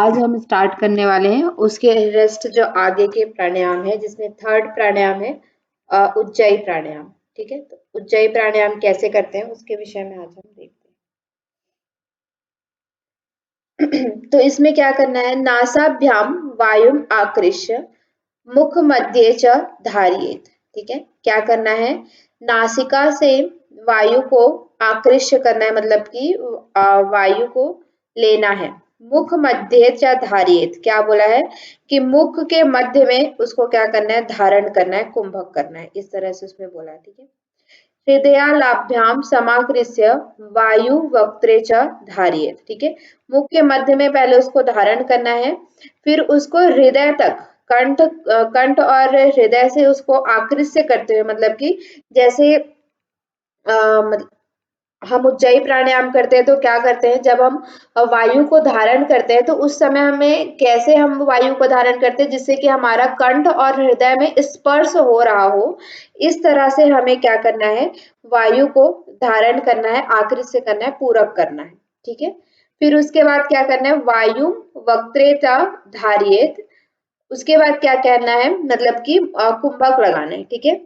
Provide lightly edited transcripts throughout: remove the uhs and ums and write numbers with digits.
आज हम स्टार्ट करने वाले हैं उसके रेस्ट जो आगे के प्राणायाम है, जिसमें थर्ड प्राणायाम है उज्जाई प्राणायाम। ठीक है, तो उज्जाई प्राणायाम कैसे करते हैं उसके विषय में आज हम देखते हैं। तो इसमें क्या करना है, नासाभ्याम वायुम आकृष्य मुख मध्य च धारियेत। ठीक है, क्या करना है, नासिका से वायु को आकृष्य करना है, मतलब कि वायु को लेना है। मुख मध्य च धारियेत, क्या बोला है कि मुख के मध्य में उसको क्या करना है, धारण करना है, कुंभक करना है, इस तरह से उसमें बोला है। ठीक है, हृदयालाभ्याम समाकृष्य वायु वक्त्रे च धारियेत। ठीक है, मुख के मध्य में पहले उसको धारण करना है, फिर उसको हृदय तक कंठ और हृदय से उसको आकृष्य करते हुए, मतलब कि जैसे हम उज्जाई प्राणायाम करते हैं तो क्या करते हैं, जब हम वायु को धारण करते हैं तो उस समय हमें कैसे हम वायु को धारण करते हैं, जिससे कि हमारा कंठ और हृदय में स्पर्श हो रहा हो, इस तरह से हमें क्या करना है, वायु को धारण करना है, आकृष्य करना है, पूरक करना है। ठीक है, फिर उसके बाद क्या करना है, वायु वक्त्रेता धारियेत। उसके बाद क्या कहना है, मतलब कि कुंभक लगाना है। ठीक है,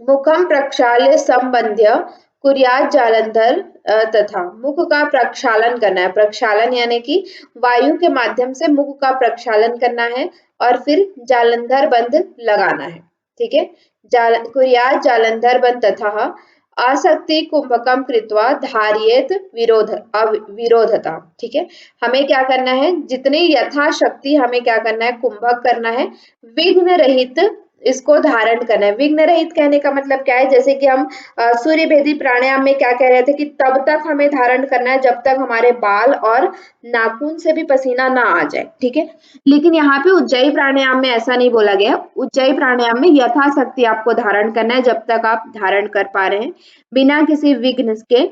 मुखम प्रक्षाल्य संबंध्य कुर्यात जालंधर तथा मुख का प्रक्षालन करना है। प्रक्षालन यानी कि वायु के माध्यम से मुख का प्रक्षालन करना है और फिर जालंधर बंद लगाना है। ठीक है, कुर्यात जालंधर बंद तथा आसक्ति कुंभकम कृत्वा धारियेत विरोधता। ठीक है, हमें क्या करना है, जितनी यथाशक्ति हमें क्या करना है, कुंभक करना है, विघ्न रहित इसको धारण करना है। विघ्न रहित कहने का मतलब क्या है, जैसे कि हम सूर्य भेदी प्राणायाम में क्या कह रहे थे कि तब तक हमें धारण करना है जब तक हमारे बाल और नाखून से भी पसीना ना आ जाए। ठीक है, लेकिन यहाँ पे उज्जाई प्राणायाम में ऐसा नहीं बोला गया। उज्जाई प्राणायाम में यथाशक्ति आपको धारण करना है, जब तक आप धारण कर पा रहे हैं, बिना किसी विघ्न के।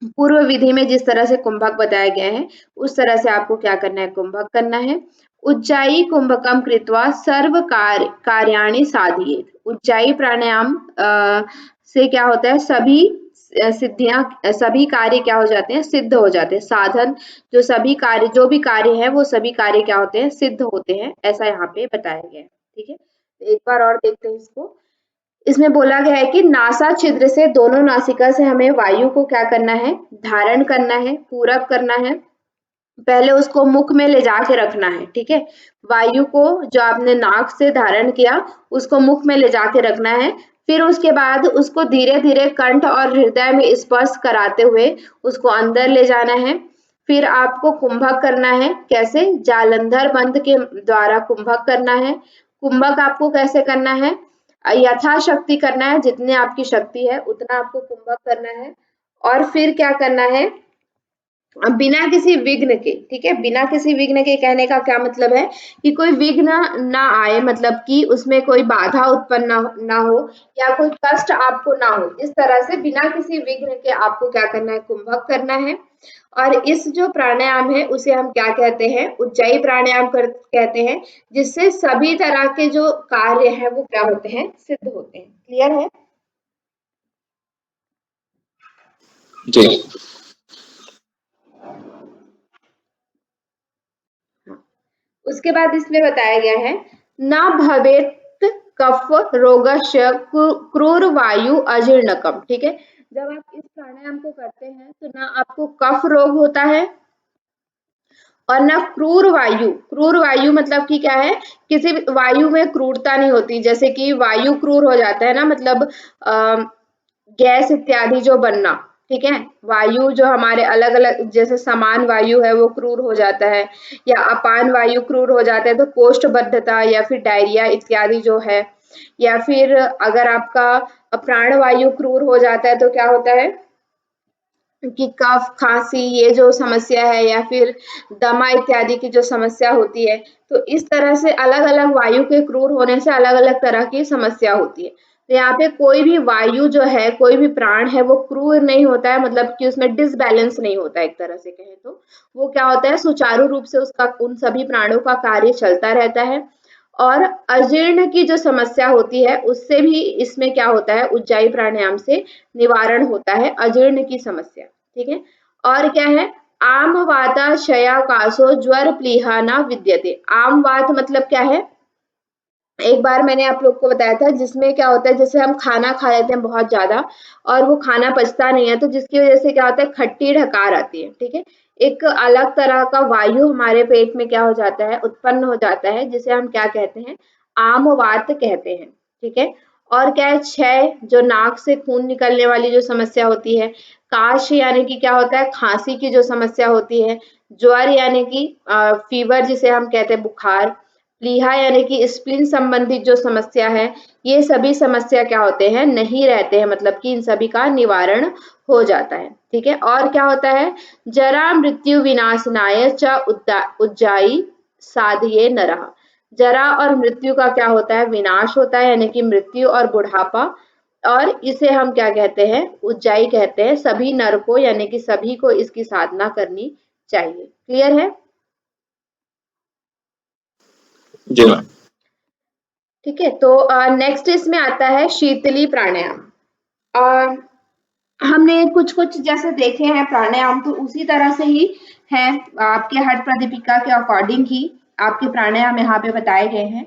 पूर्व विधि में जिस तरह से कुंभक बताया गया है उस तरह से आपको क्या करना है, कुंभक करना है। उज्जाई कुंभकम कृत्वा सर्व कार्याणि साधियेत। उज्जाई प्राणायाम से क्या होता है, सभी सिद्धियां, सभी कार्य क्या हो जाते हैं, सिद्ध हो जाते हैं। साधन जो सभी कार्य, जो भी कार्य है वो सभी कार्य क्या होते हैं, सिद्ध होते हैं, ऐसा यहाँ पे बताया गया है। ठीक है, एक बार और देखते हैं इसको। इसमें बोला गया है कि नासा छिद्र से, दोनों नासिका से हमें वायु को क्या करना है, धारण करना है, पूरक करना है। पहले उसको मुख में ले जाके रखना है। ठीक है, वायु को जो आपने नाक से धारण किया उसको मुख में ले जाके रखना है, फिर उसके बाद उसको धीरे धीरे कंठ और हृदय में स्पर्श कराते हुए उसको अंदर ले जाना है। फिर आपको कुंभक करना है, कैसे, जालंधर बंद के द्वारा कुंभक करना है। कुंभक आपको कैसे करना है, यथाशक्ति करना है, जितने आपकी शक्ति है उतना आपको कुंभक करना है। और फिर क्या करना है, बिना किसी विघ्न के। ठीक है, बिना किसी विघ्न के कहने का क्या मतलब है कि कोई विघ्न ना आए, मतलब कि उसमें कोई बाधा उत्पन्न ना हो या कोई कष्ट आपको ना हो, इस तरह से बिना किसी विघ्न के आपको क्या करना है, कुंभक करना है। और इस जो प्राणायाम है उसे हम क्या कहते हैं, उज्जाई प्राणायाम कहते हैं, जिससे सभी तरह के जो कार्य है वो क्या होते हैं, सिद्ध होते हैं। क्लियर है जी। उसके बाद इसमें बताया गया है, न भवेत कफ रोगस्य क्रूर वायु अजीर्णकम। ठीक है, जब आप इस प्राणायाम को करते हैं तो ना आपको कफ रोग होता है और ना क्रूर वायु। क्रूर वायु मतलब कि क्या है, किसी भी वायु में क्रूरता नहीं होती। जैसे कि वायु क्रूर हो जाता है ना, मतलब गैस इत्यादि जो बनना। ठीक है, वायु जो हमारे अलग अलग, जैसे समान वायु है वो क्रूर हो जाता है, या अपान वायु क्रूर हो जाता है, तो कोष्ठबद्धता या फिर डायरिया इत्यादि जो है, या फिर अगर आपका प्राण वायु क्रूर हो जाता है तो क्या होता है कि कफ खांसी ये जो समस्या है, या फिर दमा इत्यादि की जो समस्या होती है, तो इस तरह से अलग अलग वायु के क्रूर होने से अलग अलग तरह की समस्या होती है। तो यहाँ पे कोई भी वायु जो है, कोई भी प्राण है वो क्रूर नहीं होता है, मतलब कि उसमें डिसबैलेंस नहीं होता है। एक तरह से कहें तो वो क्या होता है, सुचारू रूप से उसका, उन सभी प्राणों का कार्य चलता रहता है। और अजीर्ण की जो समस्या होती है उससे भी इसमें क्या होता है, उज्जाई प्राणायाम से निवारण होता है, अजीर्ण की समस्या। ठीक है, और क्या है, आम वाताशयाकाशो ज्वर प्लीहा न विद्यते। आम वात मतलब क्या है? एक बार मैंने आप लोग को बताया था, जिसमें क्या होता है, जैसे हम खाना खा लेते हैं बहुत ज्यादा और वो खाना पचता नहीं है, तो जिसकी वजह से क्या होता है, खट्टी ढकार आती है। ठीक है, एक अलग तरह का वायु हमारे पेट में क्या हो जाता है, उत्पन्न हो जाता है, जिसे हम क्या कहते हैं, आम वात कहते हैं। ठीक है, और क्या है, क्षय, जो नाक से खून निकलने वाली जो समस्या होती है। काश यानी कि क्या होता है, खांसी की जो समस्या होती है। ज्वर यानी कि फीवर जिसे हम कहते हैं, बुखार। प्लीहा यानी कि स्प्लीन संबंधित जो समस्या है, ये सभी समस्या क्या होते हैं, नहीं रहते हैं, मतलब कि इन सभी का निवारण हो जाता है। ठीक है, और क्या होता है, जरा मृत्यु विनाशनाय च उज्जाई साधये नरः। जरा और मृत्यु का क्या होता है, विनाश होता है, यानी कि मृत्यु और बुढ़ापा, और इसे हम क्या कहते हैं, उज्जाई कहते हैं। सभी नर को यानी कि सभी को इसकी साधना करनी चाहिए। क्लियर है? जी मैम। ठीक है, तो नेक्स्ट इसमें आता है शीतली प्राणायाम। अ, हमने कुछ कुछ जैसे देखे हैं प्राणायाम, तो उसी तरह से ही है, आपके हट प्रदीपिका के अकॉर्डिंग ही आपके प्राणायाम यहाँ पे बताए गए हैं।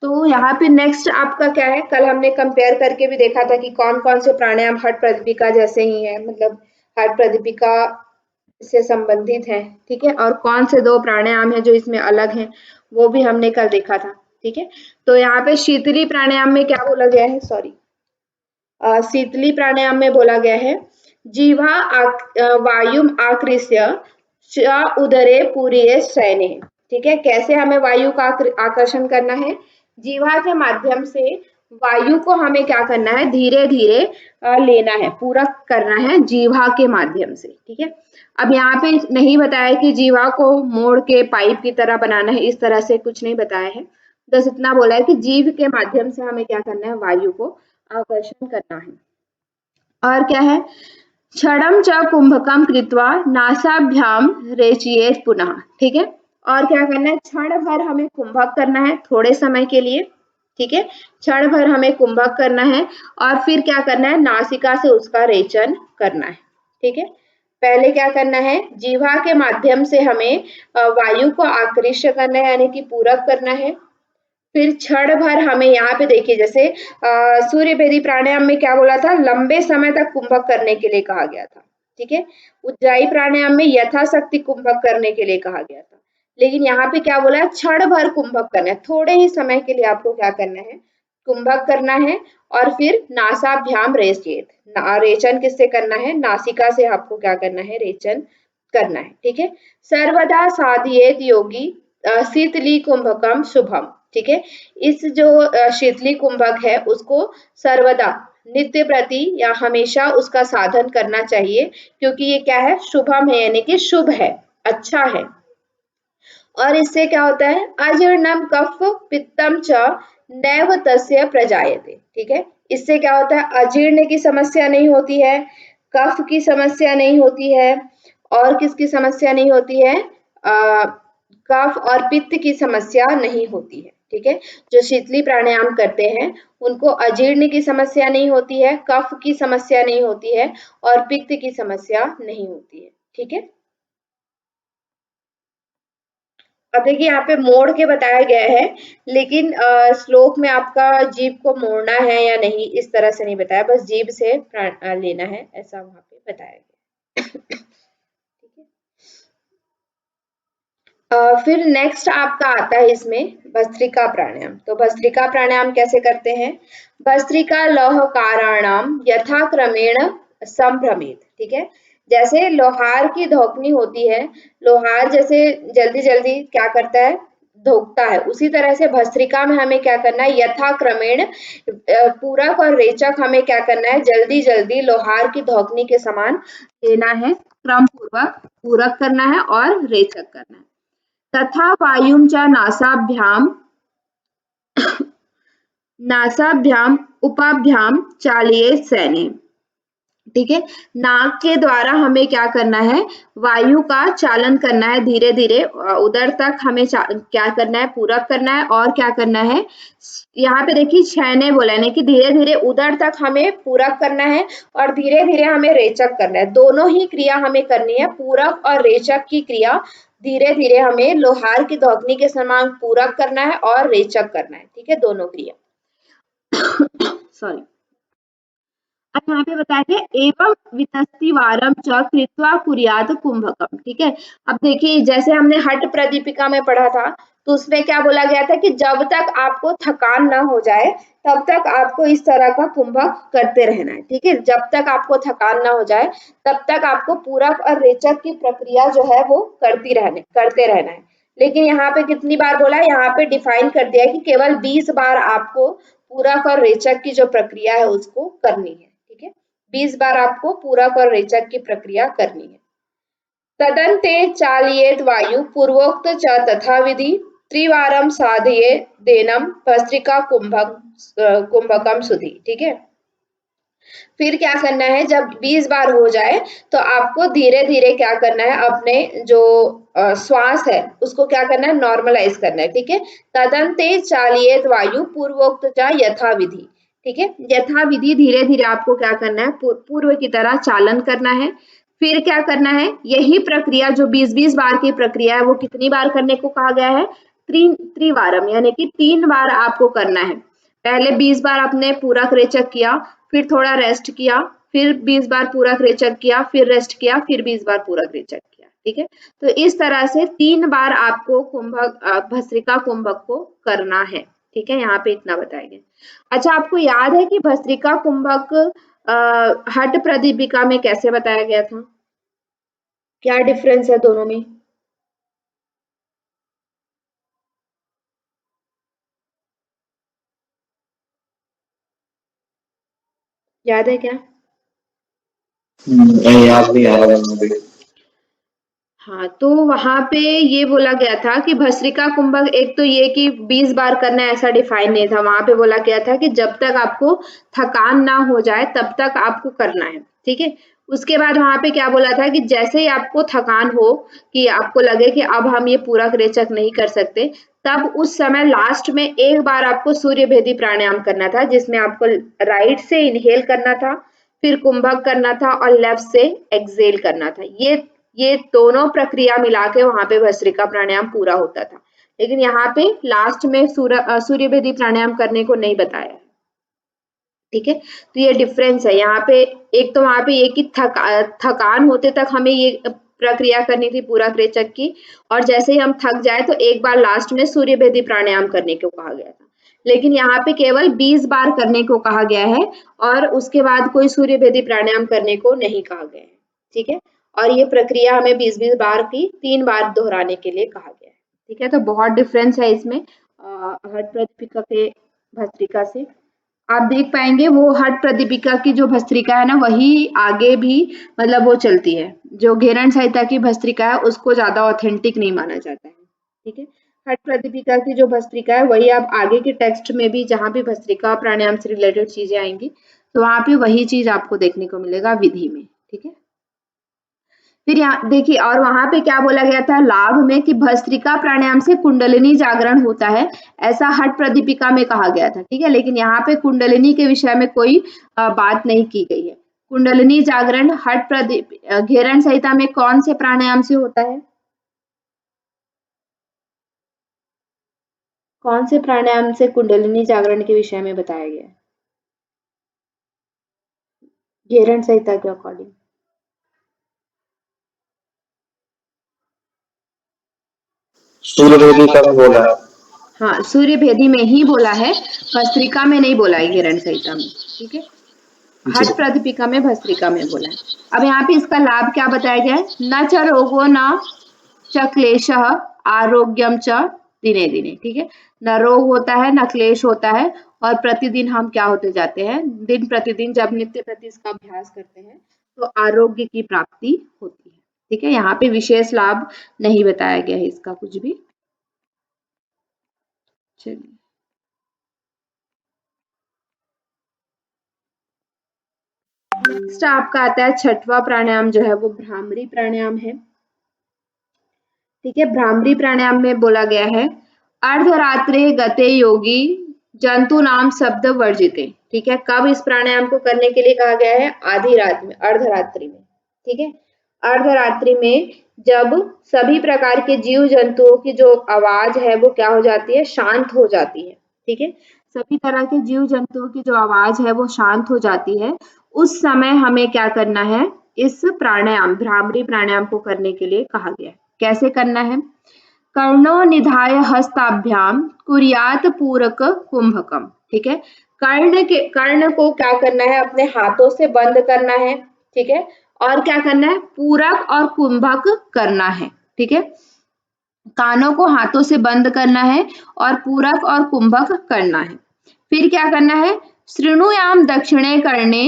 तो यहाँ पे नेक्स्ट आपका क्या है, कल हमने कंपेयर करके भी देखा था कि कौन कौन से प्राणायाम हट प्रदीपिका जैसे ही है, मतलब हट प्रदीपिका से संबंधित है। ठीक है, और कौन से दो प्राणायाम है जो इसमें अलग हैं, वो भी हमने कल देखा था। ठीक है, तो यहाँ पे शीतली प्राणायाम में क्या बोला गया है, सॉरी, शीतली प्राणायाम में बोला गया है, जीवा वायु आकृष्य च उदरे पूरिये शयने। ठीक है, कैसे हमें वायु का आकर्षण करना है, जीवा के माध्यम से वायु को हमें क्या करना है, धीरे धीरे लेना है, पूरक करना है जीवा के माध्यम से। ठीक है, अब यहाँ पे नहीं बताया कि जीवा को मोड़ के पाइप की तरह बनाना है, इस तरह से कुछ नहीं बताया है, बस इतना बोला है कि जीव के माध्यम से हमें क्या करना है, वायु को आकर्षण करना है। और क्या है, क्षणम च कुंभकम कृत्वा नासाभ्याम रेचयेत पुनः। ठीक है, और क्या करना है, क्षण भर हमें कुंभक करना है, थोड़े समय के लिए। ठीक है, क्षण भर हमें कुंभक करना है, और फिर क्या करना है, नासिका से उसका रेचन करना है। ठीक है, पहले क्या करना है, जीवा के माध्यम से हमें वायु को आकृष्ट करना है, यानी कि पूरक करना है। फिर क्षण भर हमें यहाँ पे देखिए, जैसे सूर्य भेदी प्राणायाम में क्या बोला था, लंबे समय तक कुंभक करने के लिए कहा गया था। ठीक है, उज्जाई प्राणायाम में यथाशक्ति कुंभक करने के लिए कहा गया था, लेकिन यहाँ पे क्या बोला है, क्षण भर कुंभक करना है, थोड़े ही समय के लिए आपको क्या करना है, कुंभक करना है। और फिर नासाभ्याम रेचेत, रेचन किससे करना है, नासिका से आपको क्या करना है, रेचन करना है। ठीक है, सर्वदा साधियेत योगी शीतली कुंभकम शुभम। ठीक है, इस जो शीतली कुंभक है, उसको सर्वदा, नित्य प्रति या हमेशा उसका साधन करना चाहिए, क्योंकि ये क्या है, शुभम है, यानी कि शुभ है, अच्छा है। और इससे क्या होता है, अजीर्णम कफ पित्तम च नैव तस्य प्रजायते। ठीक है, इससे क्या होता है, अजीर्ण की समस्या नहीं होती है, कफ की समस्या नहीं होती है, और किसकी समस्या नहीं होती है, कफ और पित्त की समस्या नहीं होती है। ठीक है, जो शीतली प्राणायाम करते हैं उनको अजीर्ण की समस्या नहीं होती है, कफ की समस्या नहीं होती है, और पित्त की समस्या नहीं होती है। ठीक है, अब देखिए यहाँ पे मोड़ के बताया गया है, लेकिन श्लोक में आपका जीभ को मोड़ना है या नहीं, इस तरह से नहीं बताया, बस जीभ से प्राण लेना है, ऐसा वहां पे बताया गया। ठीक है, फिर नेक्स्ट आपका आता है इसमें भस्त्रिका प्राणायाम। तो भस्त्रिका प्राणायाम कैसे करते हैं, भस्त्रिका लौह काराणाम यथा क्रमेण संभ्रमित। ठीक है, जैसे लोहार की धोकनी होती है, लोहार जैसे जल्दी जल्दी क्या करता है, धोकता है, उसी तरह से भस्त्रिका में हमें क्या करना है, यथा क्रमेण पूरक और रेचक हमें क्या करना है, जल्दी जल्दी लोहार की धोकनी के समान लेना है, क्रम पूर्वक पूरक करना है और रेचक करना है। तथा वायुं च नासाभ्याम उपाभ्याम चालयेत् सैने। ठीक है। नाक के द्वारा हमें क्या करना है, वायु का चालन करना है धीरे धीरे उदर तक हमें क्या करना है, पूरक करना है और क्या करना है, यहाँ पे देखिए छैने बोला है कि धीरे धीरे उदर तक हमें पूरक करना है और धीरे धीरे हमें रेचक करना है। दोनों ही क्रिया हमें करनी है, पूरक और रेचक की क्रिया धीरे धीरे हमें लोहार की धौकनी के समान पूरक करना है और रेचक करना है। ठीक है, दोनों क्रिया सॉरी। अब यहाँ पे बताया गया एवं वितस्तिवारम च कृत्वा कुर्यात् कुंभकम। ठीक है, अब देखिए जैसे हमने हट प्रदीपिका में पढ़ा था तो उसमें क्या बोला गया था कि जब तक आपको थकान ना हो जाए तब तक आपको इस तरह का कुंभक करते रहना है। ठीक है, जब तक आपको थकान ना हो जाए तब तक आपको पूरक और रेचक की प्रक्रिया जो है वो करते रहना है। लेकिन यहाँ पे कितनी बार बोला है, यहाँ पे डिफाइन कर दिया है कि केवल 20 बार आपको पूरक और रेचक की जो प्रक्रिया है उसको करनी है। ठीक है, 20 बार आपको पूरक और रेचक की प्रक्रिया करनी है। तदन्ते चालयेत वायु पूर्वोक्त च तथा विधि त्रिवारम साधये देनम भस्त्रिका कुंभकम सुधि। ठीक है, फिर क्या करना है, जब 20 बार हो जाए तो आपको धीरे धीरे क्या करना है, अपने जो श्वास है उसको क्या करना है, नॉर्मलाइज करना है। ठीक है, तदंते चालियेत वायु पूर्वोक्त चा यथा विधि। ठीक है, यथा विधि धीरे धीरे आपको क्या करना है, पूर्व की तरह चालन करना है। फिर क्या करना है, यही प्रक्रिया जो 20-20 बार की प्रक्रिया है वो कितनी बार करने को कहा गया है, त्रिवारम, यानी कि 3 बार आपको करना है। पहले 20 बार आपने पूरक रेचक किया, फिर थोड़ा रेस्ट किया, फिर 20 बार पूरक रेचक किया, फिर रेस्ट किया, फिर 20 बार पूरक रेचक किया। ठीक है, तो इस तरह से 3 बार आपको भस्त्रिका कुंभक को करना है। ठीक है, यहाँ पे इतना बताया गया। अच्छा, आपको याद है कि भस्त्रिका कुंभक हट प्रदीपिका में कैसे बताया गया था, क्या डिफरेंस है दोनों में? याद है क्या? याद नहीं आ रहा मुझे। हाँ, तो वहां पे ये बोला गया था कि भस्त्रिका कुंभक, एक तो ये कि 20 बार करना है ऐसा डिफाइन नहीं था, वहां पे बोला गया था कि जब तक आपको थकान ना हो जाए तब तक आपको करना है। ठीक है, उसके बाद वहां पे क्या बोला था कि जैसे ही आपको थकान हो, कि आपको लगे कि अब हम ये पूरक रेचक नहीं कर सकते, तब उस समय लास्ट में एक बार आपको सूर्य भेदी प्राणायाम करना था, जिसमें आपको राइट से इनहेल करना था, फिर कुंभक करना था और लेफ्ट से एक्सेल करना था। ये दोनों प्रक्रिया मिला के वहां पे भस्त्रिका प्राणायाम पूरा होता था। लेकिन यहाँ पे लास्ट में सूर्य भेदी प्राणायाम करने को नहीं बताया। ठीक है, तो ये डिफरेंस है यहाँ पे। एक तो वहां पे ये कि थकान होते तक हमें ये प्रक्रिया करनी थी पूरक रेचक की, और जैसे ही हम थक जाए तो एक बार लास्ट में सूर्य भेदी प्राणायाम करने को कहा गया था। लेकिन यहाँ पे केवल 20 बार करने को कहा गया है और उसके बाद कोई सूर्य भेदी प्राणायाम करने को नहीं कहा गया है। ठीक है, और ये प्रक्रिया हमें 20-20 बार की 3 बार दोहराने के लिए कहा गया है। ठीक है, तो बहुत डिफरेंस है इसमें हठ प्रदीपिका के भस्त्रिका से। आप देख पाएंगे वो हठ प्रदीपिका की जो भस्त्रिका है ना, वही आगे भी मतलब वो चलती है। जो घेरण संहिता की भस्त्रिका है उसको ज्यादा ऑथेंटिक नहीं माना जाता है। ठीक है, हठ प्रदीपिका की जो भस्त्रिका है वही आप आगे के टेक्स्ट में भी, जहां भी भस्त्रिका प्राणायाम से रिलेटेड चीजें आएंगी तो वहां पे वही चीज आपको देखने को मिलेगा विधि में। ठीक है, फिर यहाँ देखिए, और वहां पे क्या बोला गया था लाभ में कि भस्त्रिका प्राणायाम से कुंडलिनी जागरण होता है, ऐसा हठ प्रदीपिका में कहा गया था। ठीक है, लेकिन यहाँ पे कुंडलिनी के विषय में कोई बात नहीं की गई है। कुंडलिनी जागरण हठ प्रदीप घेरण संहिता में कौन से प्राणायाम से होता है, कौन से प्राणायाम से कुंडलिनी जागरण के विषय में बताया गया है घेरण संहिता के अकॉर्डिंग? सूर्यदेवी का भी बोला है। हाँ, सूर्य भेदी में ही बोला है, भस्त्रिका में नहीं बोला है घेरण संहिता में। ठीक है, जी। हठ प्रदीपिका में भस्त्रिका में बोला है। अब यहाँ पे इसका लाभ क्या बताया गया है, न च रोगो न च क्लेश आरोग्यम च दिने दिने। ठीक है, न रोग होता है न क्लेश होता है, और प्रतिदिन हम क्या होते जाते हैं, दिन प्रतिदिन जब नित्य प्रति इसका अभ्यास करते हैं तो आरोग्य की प्राप्ति होती है। ठीक है, यहाँ पे विशेष लाभ नहीं बताया गया है इसका कुछ भी। चलिए, नेक्स्ट आपका आता है छठवां प्राणायाम जो है वो भ्रामरी प्राणायाम है। ठीक है, भ्रामरी प्राणायाम में बोला गया है अर्धरात्रे गते योगी जंतु नाम शब्द वर्जिते। ठीक है, कब इस प्राणायाम को करने के लिए कहा गया है? आधी रात में, अर्धरात्रि में। ठीक है, अर्धरात्रि में जब सभी प्रकार के जीव जंतुओं की जो आवाज है वो क्या हो जाती है? शांत हो जाती है। ठीक है, सभी तरह के जीव जंतुओं की जो आवाज है वो शांत हो जाती है, उस समय हमें क्या करना है? इस प्राणायाम भ्रामरी प्राणायाम को करने के लिए कहा गया है। कैसे करना है? कर्णो निधाय हस्ताभ्याम कुर्यात पूरक कुंभकम। ठीक है, कर्ण को क्या करना है? अपने हाथों से बंद करना है। ठीक है, और क्या करना है? पूरक और कुंभक करना है। ठीक है, कानों को हाथों से बंद करना है और पूरक और कुंभक करना है। फिर क्या करना है? श्रृणुयाम दक्षिणे कर्णे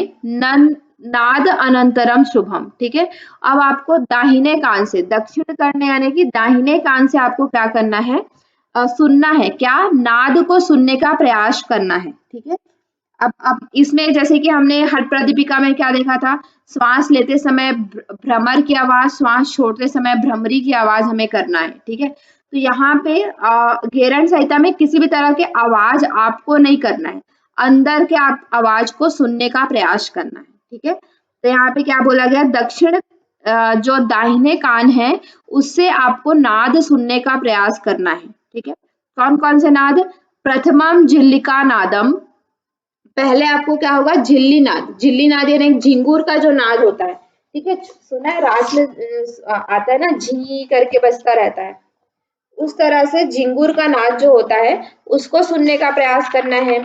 नाद अनंतरम शुभम। ठीक है, अब आपको दाहिने कान से, दक्षिण करने यानी कि दाहिने कान से आपको क्या करना है? सुनना है। क्या? नाद को सुनने का प्रयास करना है। ठीक है, अब इसमें जैसे कि हमने हठ प्रदीपिका में क्या देखा था? श्वास लेते समय भ्रमर की आवाज, श्वास छोड़ते समय भ्रमरी की आवाज हमें करना है। ठीक है, तो यहाँ पे घेरण संहिता में किसी भी तरह के आवाज आपको नहीं करना है, अंदर के आप आवाज को सुनने का प्रयास करना है। ठीक है, तो यहाँ पे क्या बोला गया? दक्षिण जो दाहिने कान है उससे आपको नाद सुनने का प्रयास करना है। ठीक है, कौन कौन से नाद? प्रथमम झिल्लिका नादम, पहले आपको क्या होगा? झिल्ली नाद। झिल्ली नाद यानी झिंगुर का जो नाद होता है। ठीक है, सुना है रात में आता है ना, झी करके बजता रहता है, उस तरह से झिंगुर का नाद जो होता है उसको सुनने का प्रयास करना है।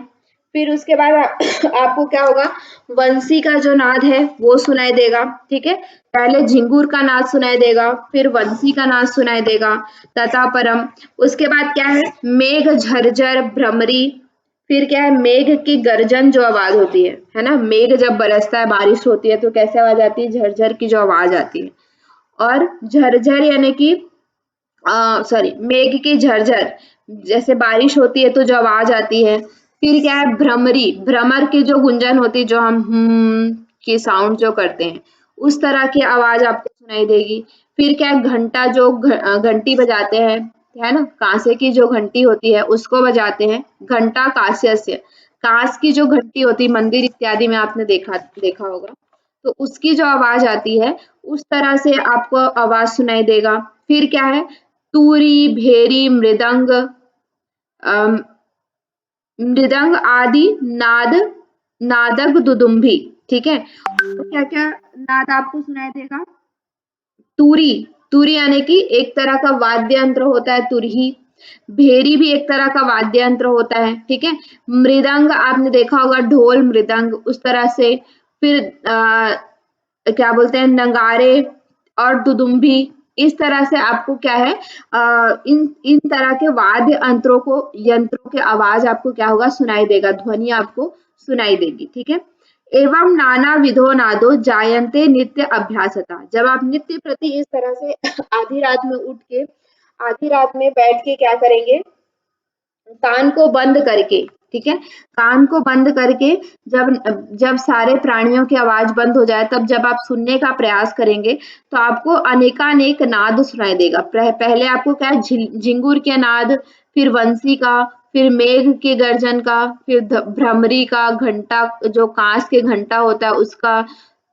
फिर उसके बाद आपको क्या होगा? वंशी का जो नाद है वो सुनाई देगा। ठीक है, पहले झिंगुर का नाद सुनाई देगा, फिर वंशी का नाद सुनाई देगा, तथा परम। उसके बाद क्या है? मेघ झरझर भ्रमरी। फिर क्या है? मेघ की गर्जन जो आवाज होती है ना, मेघ जब बरसता है, बारिश होती है तो कैसे आवाज आती है? झरझर की जो आवाज आती है। और झरझर यानी कि सॉरी, मेघ की झरझर, जैसे बारिश होती है तो जो आवाज आती है। फिर क्या है? भ्रमरी, भ्रमर की जो गुंजन होती है, जो हम की साउंड जो करते हैं, उस तरह की आवाज आपको सुनाई देगी। फिर क्या है? घंटा, जो घंटी बजाते हैं, है ना, कांसे की जो घंटी होती है उसको बजाते हैं। घंटा कांस्य, कांस की जो घंटी होती है मंदिर इत्यादि में आपने देखा होगा, तो उसकी जो आवाज आती है उस तरह से आपको आवाज सुनाई देगा। फिर क्या है? तूरी, भेरी, मृदंग, मृदंग आदि नाद, नादक दुदुम्भी। ठीक है, तो क्या क्या नाद आपको सुनाई देगा? तूरी, तूरी यानी कि एक तरह का वाद्य यंत्र होता है, तुरही। भेरी भी एक तरह का वाद्य यंत्र होता है। ठीक है, मृदंग आपने देखा होगा, ढोल, मृदंग, उस तरह से। फिर क्या बोलते हैं? नगाड़े और दुदुम्भी। इस तरह से आपको क्या है? इन तरह के वाद्य यंत्रों के आवाज आपको क्या होगा? सुनाई देगा, ध्वनि आपको सुनाई देगी। ठीक है, एवं नाना विधो नादो जायन्ते नित्य अभ्यासता। जब आप नित्य प्रति इस तरह से आधी रात में उठ के, आधी रात में बैठ के क्या करेंगे? कान को बंद करके। ठीक है, कान को बंद करके जब जब सारे प्राणियों की आवाज बंद हो जाए, तब जब आप सुनने का प्रयास करेंगे तो आपको अनेकानेक नाद सुनाई देगा। पहले आपको क्या है? झिंगुर के नाद, फिर वंशी का, फिर मेघ के गर्जन का, फिर भ्रमरी का, घंटा जो कांस के घंटा होता है उसका,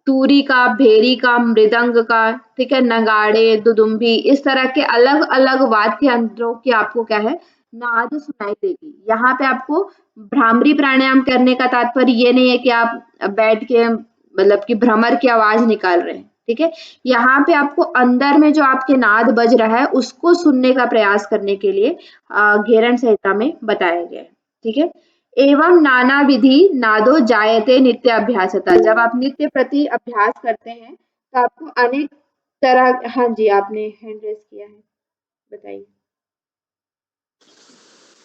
तूरी का, भेरी का, मृदंग का, ठीक है, नगाड़े, दुदुम्भी, इस तरह के अलग अलग वाद्य यंत्रों की आपको क्या है? नाद सुनाई देगी। यहाँ पे आपको भ्रामरी प्राणायाम करने का तात्पर्य ये नहीं है कि आप बैठ के मतलब कि भ्रमर की आवाज निकाल रहे हैं। ठीक है, यहाँ पे आपको अंदर में जो आपके नाद बज रहा है उसको सुनने का प्रयास करने के लिए घेरण संहिता में बताया गया है। ठीक है, एवं नाना विधि नादो जायते नित्य अभ्यासता। जब आप नित्य प्रति अभ्यास करते हैं तो आपको अनेक तरह। हाँ जी, आपने हैंड रेस किया है, बताइए।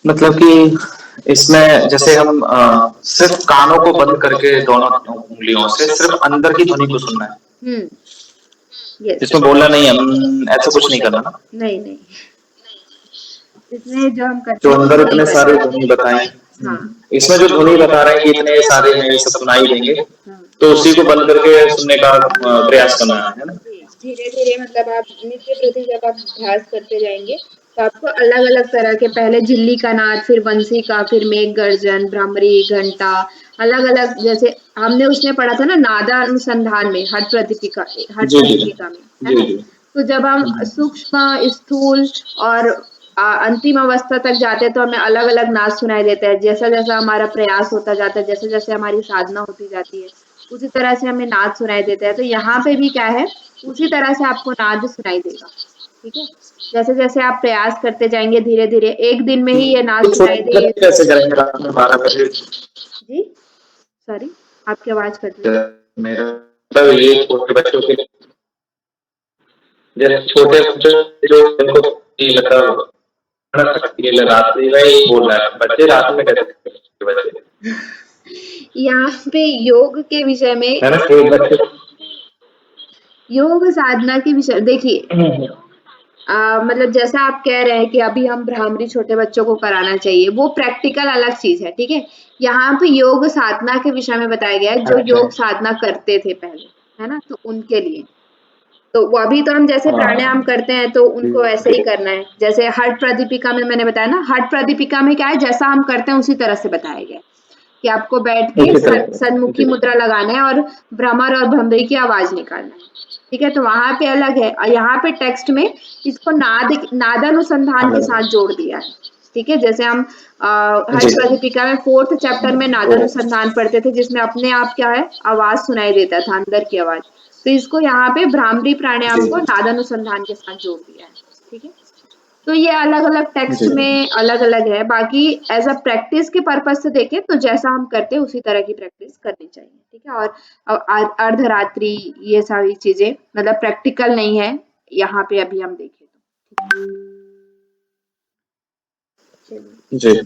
मतलब कि इसमें जैसे हम सिर्फ कानों को बंद करके दोनों उंगलियों से सिर्फ अंदर की ध्वनि को सुनना है, यस, इसमें बोलना नहीं है, ऐसा कुछ नहीं करना ना। नहीं नहीं, इसमें जो हम करते जो हैं अंदर वो नहीं इतने सारे करना। ध्वनि बताई, हाँ, इसमें जो ध्वनि बता रहे हैं कि इतने सारे में ये सब सुनाई देंगे, तो उसी को बंद करके सुनने का प्रयास करना है ना? जी, धीरे-धीरे मतलब आप नित्य प्रति जब आप अभ्यास करते जाएँगे, तो आपको अलग-अलग तरह के पहले झिल्ली का नाद, फिर बंसी का, फिर मेघ गर्जन, भ्रामरी, घंटा, अलग-अलग जैसे हमने उसमें पढ़ा था ना नादानुसंधान में, हठ जी, जी। प्रदीपिका में, है जी, ना? जी। तो जब हम हुँ, सूक्ष्म, स्थूल और अंतिम अवस्था तक जाते हैं, तो हमें अलग-अलग नाद सुनाई देता है। जैसा-जैसा हमारा प्रयास होता जाता है, जैसे-जैसे हमारी साधना होती जाती है, उसी तरह से हमें नाद सुनाई देता है। तो यहाँ पे भी क्या है, उसी तरह से आपको नाद सुनाई देगा, ठीक है? जैसे-जैसे आप प्रयास करते जाएँगे धीरे-धीरे, एक दिन में ही ये नाद तो सुनाई छोटे दे ये बच्चे कैसे करेंगे रात में 12 बजे? जी? सॉरी, आपकी आवाज़ कट रही है। मेरा मतलब ये छोटे बच्चों के जैसे छोटे बच्चे जो जिनको मतलब ये रात्रि में ही बोल रहा है, बच्चे रात में कैसे बच्चे? यहाँ पे योग के विषय में है ना? एक बच्चे योग साधना के विषय देखिए हुँ, मतलब जैसा आप कह रहे हैं कि अभी हम भ्रामरी छोटे बच्चों को कराना चाहिए, वो प्रैक्टिकल अलग चीज़ है, ठीक है? यहाँ पे योग साधना के विषय में बताया गया है, जो अच्छा। योग साधना करते थे पहले, है ना? तो उनके लिए। तो वो अभी तो हम जैसे प्राणायाम हाँ। करते हैं, तो उनको ऐसे ही करना है। जैसे हठ प्रदीपिका में मैंने बताया ना, हठ प्रदीपिका में क्या है, जैसा हम करते हैं, उसी तरह से बताया गया है कि आपको बैठ के उसी तरह से। सन्मुखी जी। मुद्रा लगाना है और भ्रमर और भ्रमरी की आवाज़ निकालना है। ठीक है? तो वहाँ पे अलग है और यहाँ पे टेक्स्ट में इसको नादानुसंधान के अलग साथ जोड़ दिया है। ठीक है? जैसे हम जी। हठ प्रदीपिका में 4th चैप्टर में ओह! नादानुसंधान पढ़ते थे, जिसमें अपने आप क्या है, आवाज़ सुनाई देता था, अंदर की आवाज़। तो इसको यहाँ पे भ्रामरी प्राणायाम को जी, नादानुसंधान के साथ जोड़ दिया है। ठीक है? तो ये अलग-अलर्ग टेक्स्ट जी। में अलग-अलग है, बाकी एज़ अ प्रैक्टिस के पर्पज़ से देखें तो जैसा हम करते हैं उसी तरह की प्रैक्टिस करनी चाहिए, ठीक है? और अर्धरात्रि ये सारी चीज़ें मतलब प्रैक्टिकल नहीं है, यहाँ पे अभी हम देखें तो। चलिए। जी,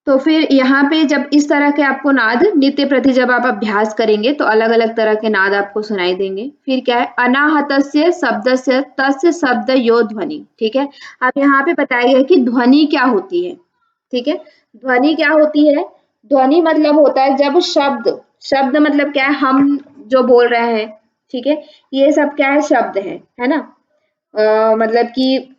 तो फिर यहाँ पे जब इस तरह के आपको नाद नित्य प्रति जब आप अभ्यास करेंगे तो अलग-अलग तरह के नाद आपको सुनाई देंगे। फिर क्या है अनाहतस्य शब्दस्य तस्य शब्द यो ध्वनि, ठीक है? अब यहाँ पे बताया गया है कि ध्वनि क्या होती है, ठीक है? ध्वनि क्या होती है? ध्वनि मतलब होता है जब शब्द शब्द मतलब क्या है हम जो बोल रहे हैं, ठीक है? ये सब क्या है शब्द है ना? मतलब कि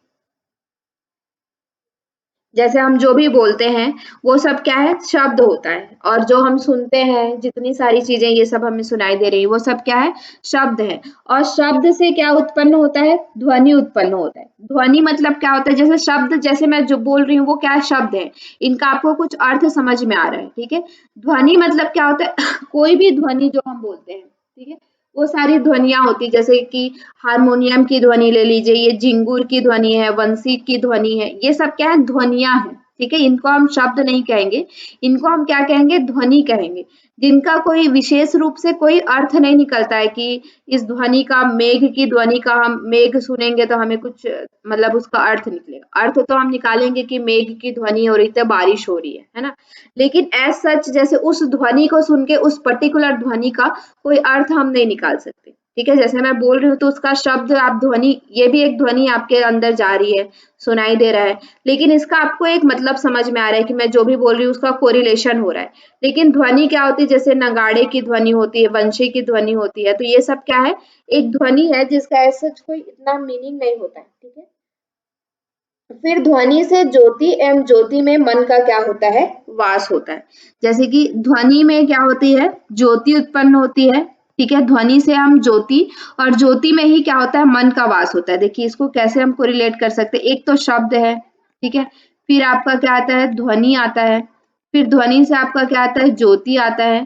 जैसे हम जो भी बोलते हैं, वो सब क्या है? शब्द होता है और जो हम सुनते हैं, जितनी सारी चीज़ें ये सब हमें सुनाई दे रही हैं, वो सब क्या है? शब्द है और शब्द से क्या उत्पन्न होता है? ध्वनि उत्पन्न होता है। ध्वनि मतलब क्या होता है? जैसे शब्द जैसे मैं जो बोल रही हूँ, वो क्या है? शब्द है। इनका आपको कुछ अर्थ समझ में आ रहा है, ठीक है? ध्वनि मतलब क्या होता है? कोई भी ध्वनि जो हम बोलते हैं, ठीक है? वो सारी ध्वनियाँ होती हैं, जैसे कि हारमोनियम की ध्वनि ले लीजिए, ये झिंगुर की ध्वनि है, बंसी की ध्वनि है, ये सब क्या है ध्वनियाँ हैं, ठीक है? इनको हम शब्द नहीं कहेंगे, इनको हम क्या कहेंगे ध्वनि कहेंगे, जिनका कोई विशेष रूप से कोई अर्थ नहीं निकलता है कि इस ध्वनि का मेघ की ध्वनि का हम मेघ सुनेंगे तो हमें कुछ मतलब उसका अर्थ निकलेगा। अर्थ तो हम निकालेंगे कि मेघ की ध्वनि हो रही है, बारिश हो रही है ना? लेकिन एज़ सच जैसे उस ध्वनि को सुन के उस पर्टिकुलर ध्वनि का कोई अर्थ हम नहीं निकाल सकते। ठीक है? जैसे मैं बोल रही हूँ तो उसका शब्द आप ध्वनि ये भी एक ध्वनि आपके अंदर जा रही है, सुनाई दे रहा है, लेकिन इसका आपको एक मतलब समझ में आ रहा है कि मैं जो भी बोल रही हूँ उसका कोरिलेशन हो रहा है। लेकिन ध्वनि क्या होती है जैसे नगाड़े की ध्वनि होती है, वंशी की ध्वनि होती है, तो ये सब क्या है? एक ध्वनि है जिसका एज़ सच कोई इतना मीनिंग नहीं होता है, ठीक है? फिर ध्वनि से ज्योति एवं ज्योति में मन का क्या होता है? वास होता है। जैसे कि ध्वनि में क्या होती है? ज्योति उत्पन्न होती है, ठीक है? ध्वनि से हम ज्योति और ज्योति में ही क्या होता है? मन का वास होता है। देखिए इसको कैसे हम कोरिलेट कर सकते हैं? एक तो शब्द है, ठीक है? फिर आपका क्या आता है? ध्वनि आता है, फिर ध्वनि से आपका क्या आता है? ज्योति आता है,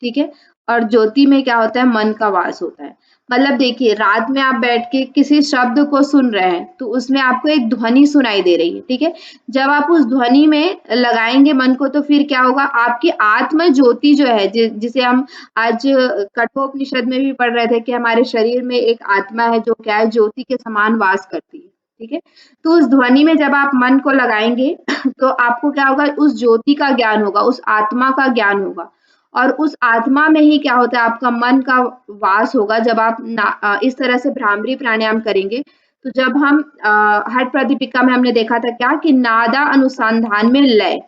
ठीक है? और ज्योति में क्या होता है? मन का वास होता है। मतलब देखिए रात में आप बैठ के किसी शब्द को सुन रहे हैं, तो उसमें आपको एक ध्वनि सुनाई दे रही है, ठीक है? जब आप उस ध्वनि में लगाएँगे मन को तो फिर क्या होगा? आपकी आत्म ज्योति जो है जिसे हम आज कठोपनिषद में भी पढ़ रहे थे कि हमारे शरीर में एक आत्मा है जो क्या है? ज्योति के समान वास करती है, ठीक है? तो उस ध्वनि में जब आप मन को लगाएँगे तो आपको क्या होगा? उस ज्योति का ज्ञान होगा, उस आत्मा का ज्ञान होगा। और उस आत्मा में ही क्या होता है आपका मन का वास होगा जब आप इस तरह से भ्रामरी प्राणायाम करेंगे तो जब हम हठ प्रदीपिका में हमने देखा था क्या कि नादा अनुसंधान में लय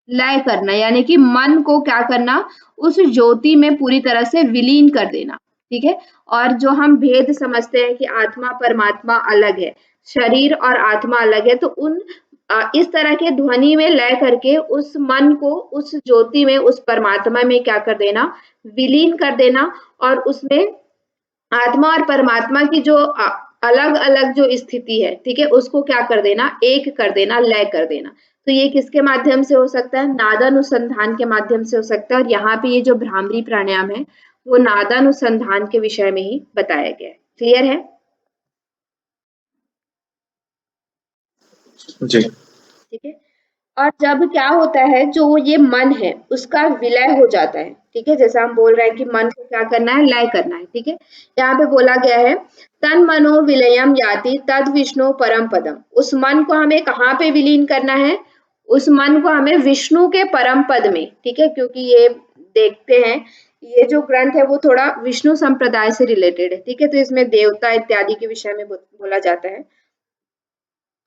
लय करना, यानी कि मन को क्या करना, उस ज्योति में पूरी तरह से विलीन कर देना। ठीक है, और जो हम भेद समझते हैं कि आत्मा परमात्मा अलग है, शरीर और आत्मा अलग है, तो उन इस तरह के ध्वनि में लय करके उस मन को उस ज्योति में, उस परमात्मा में क्या कर देना, विलीन कर देना, और उसमें आत्मा और परमात्मा की जो अलग अलग जो स्थिति है, ठीक है, उसको क्या कर देना, एक कर देना, लय कर देना। तो ये किसके माध्यम से हो सकता है, नादानुसंधान के माध्यम से हो सकता है। और यहाँ पे ये जो भ्रामरी प्राणायाम है वो नादानुसंधान के विषय में ही बताया गया है। क्लियर है? जी। ठीक है, और जब क्या होता है, जो ये मन है उसका विलय हो जाता है, ठीक है, जैसा हम बोल रहे हैं कि मन को क्या करना है, लय करना है। ठीक है, यहाँ पे बोला गया है तन मनो विलयम याति तद विष्णु परम पदम। उस मन को हमें कहाँ पे विलीन करना है, उस मन को हमें विष्णु के परम पद में। ठीक है, क्योंकि ये देखते हैं, ये जो ग्रंथ है वो थोड़ा विष्णु संप्रदाय से रिलेटेड है। ठीक है, तो इसमें देवता इत्यादि के विषय में बोला जाता है।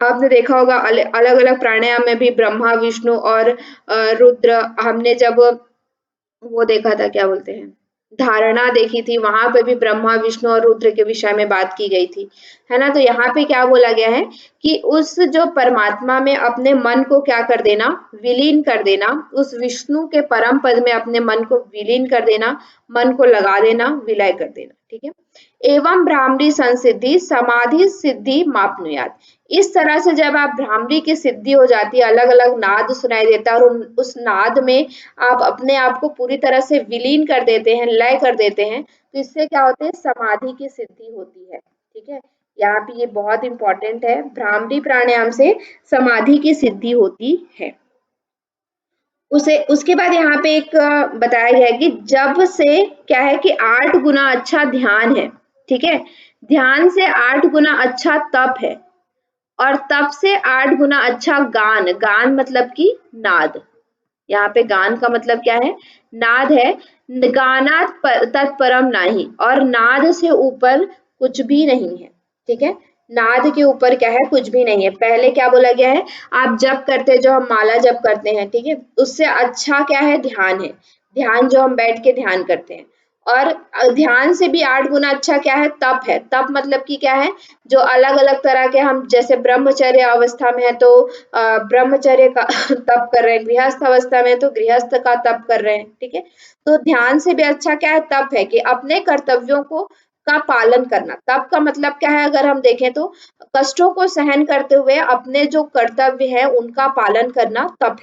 आपने देखा होगा अलग अलग प्राणायाम में भी ब्रह्मा विष्णु और रुद्र, हमने जब वो देखा था, क्या बोलते हैं, धारणा देखी थी, वहां पे भी ब्रह्मा विष्णु और रुद्र के विषय में बात की गई थी, है ना। तो यहाँ पे क्या बोला गया है कि उस जो परमात्मा में अपने मन को क्या कर देना, विलीन कर देना, उस विष्णु के परम पद में अपने मन को विलीन कर देना, मन को लगा देना, विलय कर देना। ठीक है, एवं भ्रामरी संसिद्धि समाधि सिद्धि मापनुयात। इस तरह से जब आप भ्रामरी की सिद्धि हो जाती है, अलग अलग नाद सुनाई देता है, और उस नाद में आप अपने आप को पूरी तरह से विलीन कर देते हैं, लय कर देते हैं, तो इससे क्या होते हैं, समाधि की सिद्धि होती है। ठीक है, यहाँ पे ये बहुत इंपॉर्टेंट है, भ्रामरी प्राणायाम से समाधि की सिद्धि होती है। उसे उसके बाद यहाँ पे एक बताया गया है कि जब से क्या है कि 8 गुना अच्छा ध्यान है। ठीक है, ध्यान से 8 गुना अच्छा तप है, और तप से 8 गुना अच्छा गान, गान मतलब कि नाद। यहाँ पे गान का मतलब क्या है, नाद है। गानात तत्परम नाही, और नाद से ऊपर कुछ भी नहीं है। ठीक है, नाद के ऊपर क्या है, कुछ भी नहीं है। पहले क्या बोला गया है, आप जप करते हैं, जो हम माला जप करते हैं, ठीक है, उससे अच्छा क्या है, ध्यान है। ध्यान जो हम बैठ के ध्यान करते हैं, और ध्यान से भी 8 गुना अच्छा क्या है, तप है। तप मतलब कि क्या है, जो अलग अलग तरह के हम, जैसे ब्रह्मचर्य अवस्था में है तो ब्रह्मचर्य का तप कर रहे हैं, गृहस्थ अवस्था में तो गृहस्थ का तप कर रहे हैं। ठीक है, तो ध्यान से भी अच्छा क्या है, तप है, कि अपने कर्तव्यों को का पालन करना। तप का मतलब क्या है, अगर हम देखें तो कष्टों को सहन करते हुए अपने जो कर्तव्य है उनका पालन करना तप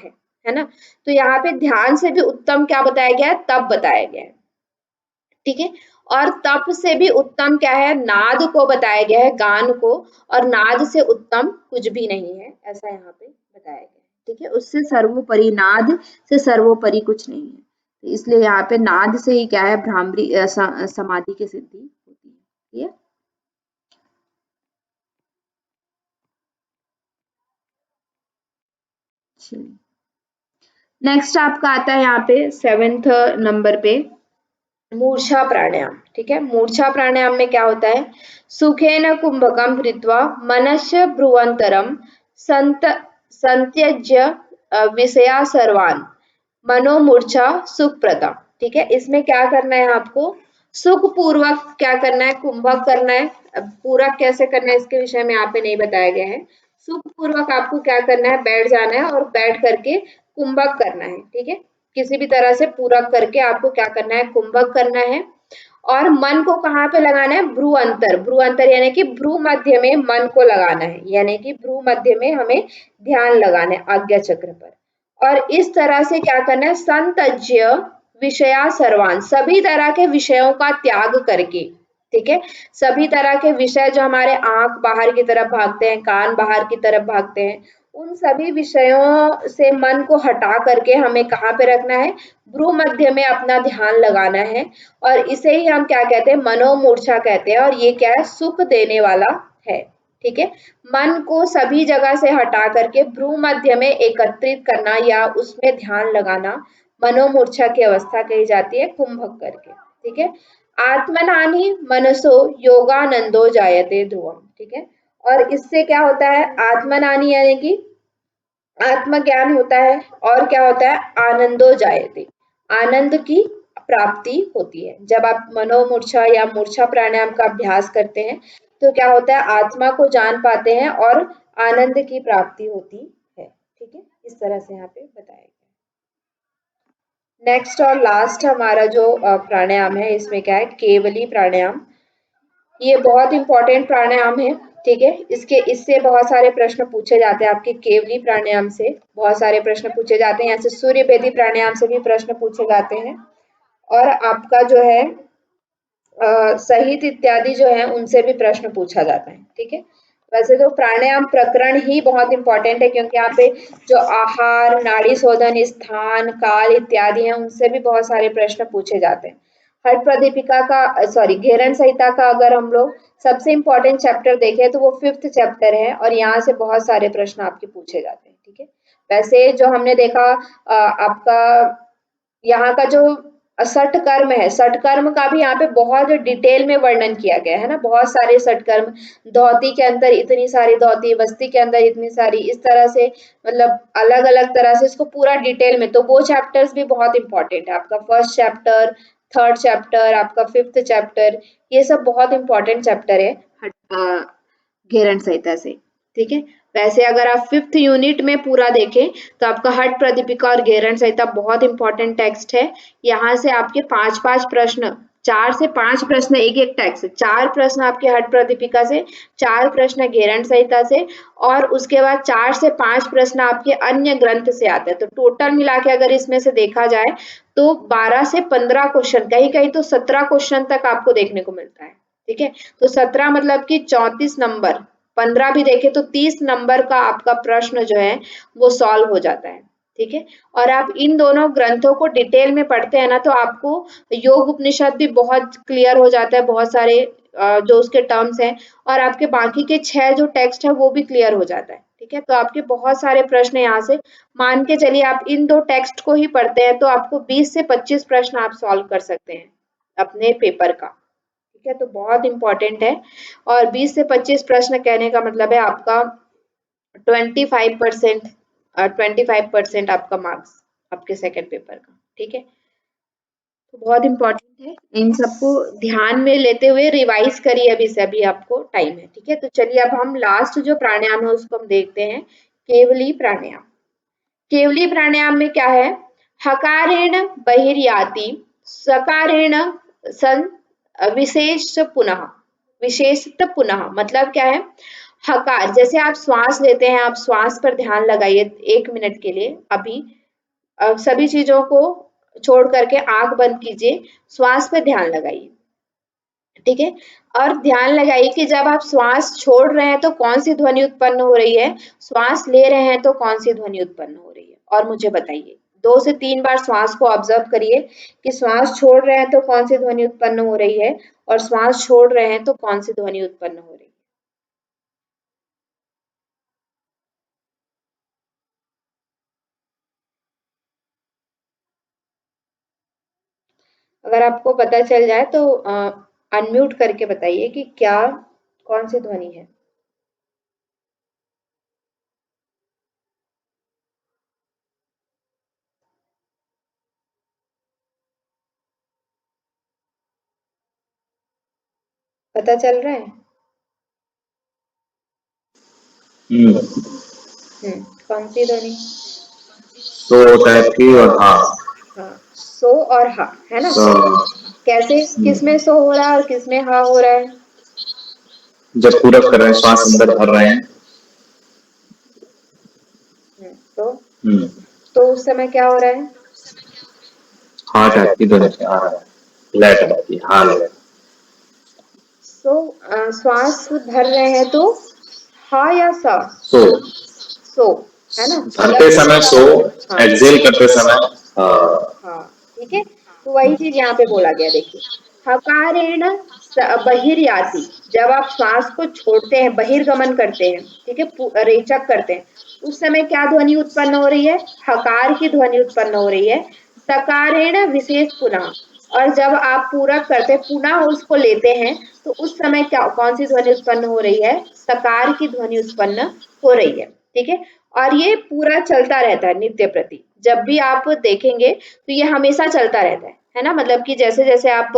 है ना। तो यहाँ पे ध्यान से भी उत्तम क्या बताया गया है, तप बताया गया है। ठीक है, और तप से भी उत्तम क्या है, नाद को बताया गया है, गान को, और नाद से उत्तम कुछ भी नहीं है, ऐसा यहाँ पे बताया गया है। ठीक है, उससे सर्वोपरि, नाद से सर्वोपरि कुछ नहीं है, तो इसलिए यहाँ पे नाद से ही क्या है, भ्रामरी समाधि की सिद्धि होती है। ठीक है, नेक्स्ट आपका आता है यहाँ पे 7th नंबर पे मूर्छा प्राणायाम। ठीक है, मूर्छा प्राणायाम में क्या होता है, सुखेन कुंभकम कृत्वा मनस्य भ्रुवंतरम संत संत्यज्य विषया सर्वान मनोमूर्छा सुखप्रदा। ठीक है, इसमें क्या करना है आपको, सुख पूर्वक क्या करना है, कुंभक करना है। अब पूरक कैसे करना है इसके विषय में यहाँ पे नहीं बताया गया है। सुख पूर्वक आपको क्या करना है, बैठ जाना है, और बैठ करके कुंभक करना है। ठीक है, किसी भी तरह से पूरक करके आपको क्या करना है, कुंभक करना है। और मन को कहाँ पे लगाना है, भ्रू अंतर, भ्रू अंतर यानी कि भ्रू मध्य में मन को लगाना है, यानी कि भ्रू मध्य में हमें ध्यान लगाना है, आज्ञा चक्र पर। और इस तरह से क्या करना है, संतज्य विषया सर्वान, सभी तरह के विषयों का त्याग करके। ठीक है, सभी तरह के विषय जो हमारे आंख बाहर की तरफ भागते हैं, कान बाहर की तरफ भागते हैं, उन सभी विषयों से मन को हटा करके हमें कहाँ पे रखना है, भ्रू मध्य में अपना ध्यान लगाना है। और इसे ही हम क्या कहते हैं, मनोमूर्छा कहते हैं, और ये क्या है, सुख देने वाला है। ठीक है, मन को सभी जगह से हटा करके भ्रू मध्य में एकत्रित करना या उसमें ध्यान लगाना मनोमूर्छा की अवस्था कही जाती है, कुंभक करके। ठीक है, आत्मनानि मनसो योगानंदो जायते ध्रुवम। ठीक है, और इससे क्या होता है, आत्मनानि यानी कि आत्मज्ञान होता है और क्या होता है, आनंदो जायते, आनंद की प्राप्ति होती है। जब आप मनोमूर्छा या मूर्छा प्राणायाम का अभ्यास करते हैं तो क्या होता है, आत्मा को जान पाते हैं और आनंद की प्राप्ति होती है। ठीक है, इस तरह से यहाँ पे बताया गया। नेक्स्ट और लास्ट हमारा जो प्राणायाम है, इसमें क्या है, केवली प्राणायाम। ये बहुत इंपॉर्टेंट प्राणायाम है। ठीक है, इससे बहुत सारे प्रश्न पूछे जाते हैं आपके केवली प्राणायाम से, बहुत सारे प्रश्न पूछे जाते हैं। यहाँ से सूर्य भेदी प्राणायाम से भी प्रश्न पूछे जाते हैं और आपका जो है सहित इत्यादि जो है उनसे भी प्रश्न पूछा जाता है। ठीक है, वैसे तो प्राणायाम प्रकरण ही बहुत इंपॉर्टेंट है, क्योंकि यहाँ पे जो आहार, नाड़ी शोधन, स्थान, काल इत्यादि हैं उनसे भी बहुत सारे प्रश्न पूछे जाते हैं। हठ प्रदीपिका का सॉरी घेरन संहिता का अगर हम लोग सबसे इम्पोर्टेंट चैप्टर देखें तो वो 5th चैप्टर है और यहाँ से बहुत सारे प्रश्न आपके पूछे जाते हैं। ठीक है, वैसे जो हमने देखा आपका यहाँ का जो षटकर्म है, षटकर्म का भी यहाँ पे बहुत डिटेल में वर्णन किया गया है ना, बहुत सारे षटकर्म, धोती के अंदर इतनी सारी धोती, वस्ती के अंदर इतनी सारी, इस तरह से मतलब अलग अलग तरह से इसको पूरा डिटेल में, तो वो चैप्टर्स भी बहुत इंपॉर्टेंट है। आपका 1st चैप्टर, 3rd चैप्टर, आपका 5th चैप्टर, ये सब बहुत इंपॉर्टेंट चैप्टर है घेरन संहिता से। ठीक है, वैसे अगर आप 5th यूनिट में पूरा देखें तो आपका हठ प्रदीपिका और घेरन संहिता बहुत इंपॉर्टेंट टेक्स्ट है। यहाँ से आपके 5-5 प्रश्न, 4 से 5 प्रश्न एक एक टेक्स्ट, 4 प्रश्न आपके हठ प्रदीपिका से, 4 प्रश्न घेरन संहिता से और उसके बाद 4 से 5 प्रश्न आपके अन्य ग्रंथ से आते हैं। तो टोटल मिला के अगर इसमें से देखा जाए तो 12 से 15 क्वेश्चन, कहीं कहीं तो 17 क्वेश्चन तक आपको देखने को मिलता है। ठीक है, तो 17 मतलब कि 34 नंबर, 15 भी देखे तो 30 नंबर का आपका प्रश्न जो है वो सॉल्व हो जाता है। ठीक है, और आप इन दोनों ग्रंथों को डिटेल में पढ़ते हैं ना तो आपको योग उपनिषद भी बहुत क्लियर हो जाता है, बहुत सारे जो उसके टर्म्स हैं, और आपके बाकी के 6 जो टेक्स्ट है वो भी क्लियर हो जाता है। ठीक है, तो आपके बहुत सारे प्रश्न यहाँ से मान के चलिए, आप इन 2 टेक्स्ट को ही पढ़ते हैं तो आपको 20 से 25 प्रश्न आप सॉल्व कर सकते हैं अपने पेपर का। ठीक है, तो बहुत इंपॉर्टेंट है। और 20 से 25 प्रश्न कहने का मतलब है आपका 25% 25% आपका मार्क्स आपके सेकंड पेपर का। ठीक है, तो बहुत इंपॉर्टेंट है, इन सबको ध्यान में लेते हुए रिवाइज करिए अभी से, अभी आपको टाइम है। ठीक है, तो चलिए अब हम लास्ट जो प्राणायाम है उसको हम देखते हैं, केवली प्राणायाम। केवली प्राणायाम में क्या है, हकारेण बहिर्याति, सकारेण सन विशेष पुनः, विशेषत पुनः मतलब क्या है, हकार जैसे आप श्वास लेते हैं, आप श्वास पर ध्यान लगाइए 1 मिनट के लिए अभी, सभी चीजों को छोड़ करके आंख बंद कीजिए, श्वास पे ध्यान लगाइए। ठीक है, और ध्यान लगाइए कि जब आप श्वास छोड़ रहे हैं तो कौन सी ध्वनि उत्पन्न हो रही है, श्वास ले रहे हैं तो कौन सी ध्वनि उत्पन्न हो रही है, और मुझे बताइए। 2 से 3 बार श्वास को ऑब्जर्व करिए कि श्वास छोड़ रहे हैं तो कौन सी ध्वनि उत्पन्न हो रही है और श्वास छोड़ रहे हैं तो कौन सी ध्वनि उत्पन्न हो रही है। अगर आपको पता चल जाए तो अनम्यूट करके बताइए कि क्या कौन सी ध्वनि है। पता चल रहा है? कौन सी ध्वनि? सो टाइप की और हाँ। हाँ, सो और हा, है ना? कैसे, किसमें सो हो रहा है और किसमें हा हो रहा है? जब पूरक कर रहे हैं, श्वास अंदर भर रहे हैं। तो उस समय क्या हो रहा है? हाँ टाइप की ध्वनि आ रहा है, लैट टाइप की, हाँ लैट। सो श्वास भर रहे हैं तो हा या सा? सो है ना, भरते समय सो, एक्सेल करते समय हाँ। ठीक है, तो वही चीज यहाँ पे बोला गया, देखिए हकारेण बहिर्याति, जब आप श्वास को छोड़ते हैं, बहिर्गमन करते हैं, ठीक है, रेचक करते हैं, उस समय क्या ध्वनि उत्पन्न हो रही है, हकार की ध्वनि उत्पन्न हो रही है। सकारेण विशेष पुनः, और जब आप पूरक करते हैं, पुनः उसको लेते हैं, तो उस समय क्या कौन सी ध्वनि उत्पन्न हो रही है, सकार की ध्वनि उत्पन्न हो रही है। ठीक है, और ये पूरा चलता रहता है नित्य प्रति। जब भी आप देखेंगे तो ये हमेशा चलता रहता है ना। मतलब कि जैसे जैसे आप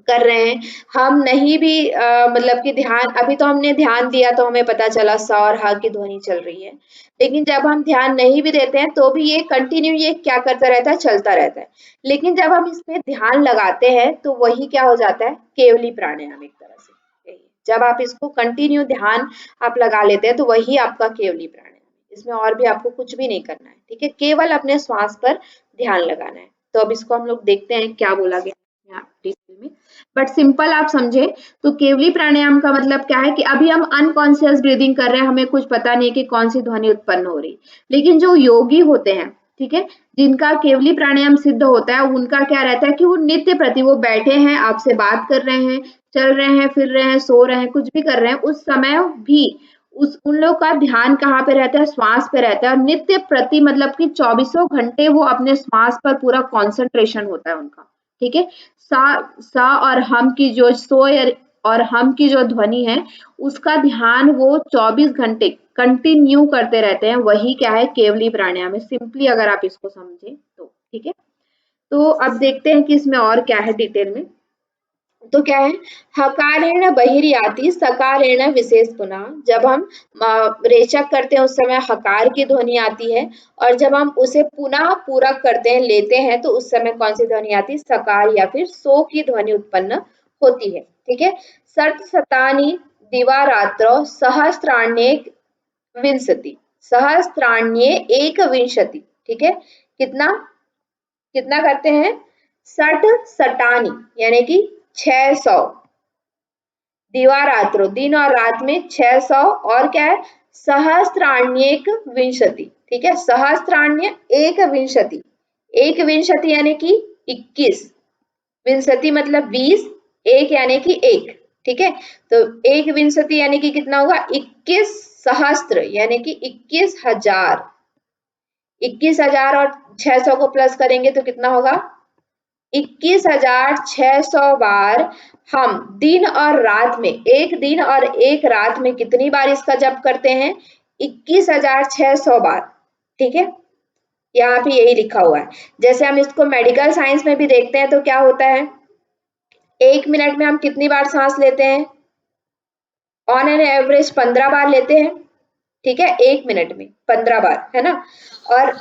कर रहे हैं, हम नहीं भी मतलब कि ध्यान, अभी तो हमने ध्यान दिया तो हमें पता चला स और ह की ध्वनि चल रही है, लेकिन जब हम ध्यान नहीं भी देते हैं तो भी ये कंटिन्यू ये क्या करता रहता है, चलता रहता है। लेकिन जब हम इसमें ध्यान लगाते हैं तो वही क्या हो जाता है, केवली प्राणायाम एक तरह से। जब आप इसको कंटिन्यू ध्यान आप लगा लेते हैं तो वही आपका केवली प्राणायाम है। इसमें और भी आपको कुछ भी नहीं करना है, ठीक है, केवल अपने श्वास पर ध्यान लगाना है। तो अब इसको हम लोग देखते हैं क्या बोला गया यहाँ डिटेल में। बट सिंपल आप समझे तो केवली प्राणायाम का मतलब क्या है कि अभी हम अनकॉन्शियस ब्रीदिंग कर रहे हैं, हमें कुछ पता नहीं कि कौन सी ध्वनि उत्पन्न हो रही। लेकिन जो योगी होते हैं, ठीक है, जिनका केवली प्राणायाम सिद्ध होता है, उनका क्या रहता है कि वो नित्य प्रति, वो बैठे हैं, आपसे बात कर रहे हैं, चल रहे हैं, फिर रहे हैं, सो रहे हैं, कुछ भी कर रहे हैं, उस समय भी उन लोग का ध्यान कहाँ पे रहता है, श्वास पे रहता है। और नित्य प्रति मतलब कि 24 घंटे वो अपने श्वास पर पूरा कॉन्सेंट्रेशन होता है उनका, ठीक है। सा और हम की जो सो और हम की जो ध्वनि है, उसका ध्यान वो 24 घंटे कंटिन्यू करते रहते हैं। वही क्या है, केवली प्राणायाम है। सिंपली अगर आप इसको समझे तो, ठीक है। तो अब देखते हैं कि इसमें और क्या है डिटेल में। तो क्या है, हकारेण बहिर्याति सकारेण विशेष पुनः। जब हम रेचक करते हैं उस समय हकार की ध्वनि आती है, और जब हम उसे पुनः पूरक करते हैं, लेते हैं, तो उस समय कौन सी ध्वनि आती है, सकार या फिर सो की ध्वनि उत्पन्न होती है, ठीक है। सट सतानी दिवारात्र सहस्त्राण्येक विंशति, सहस्त्राण्ये एक विंशति, ठीक है। कितना कितना करते हैं, सट सटानी यानी कि 600, दिवारात्रो दिन और रात में 600, और क्या है, सहस्त्राण्येक विंशति, ठीक है। सहस्त्राण्य एक विंशति, एक विंशति यानी कि 21, विंशति मतलब 20, एक यानी कि एक, ठीक है। तो एक विंशति यानी कि कितना होगा, 21 सहस्त्र यानी कि 21,000, 21,000 और 600 को प्लस करेंगे तो कितना होगा, 21,600 बार हम दिन और रात में, एक दिन और एक रात में कितनी बार इसका जप करते हैं, 21,600 बार, ठीक है। यहाँ पे यही लिखा हुआ है। जैसे हम इसको मेडिकल साइंस में भी देखते हैं तो क्या होता है, 1 मिनट में हम कितनी बार सांस लेते हैं, ऑन एन एवरेज 15 बार लेते हैं, ठीक है, 1 मिनट में 15 बार, है ना। और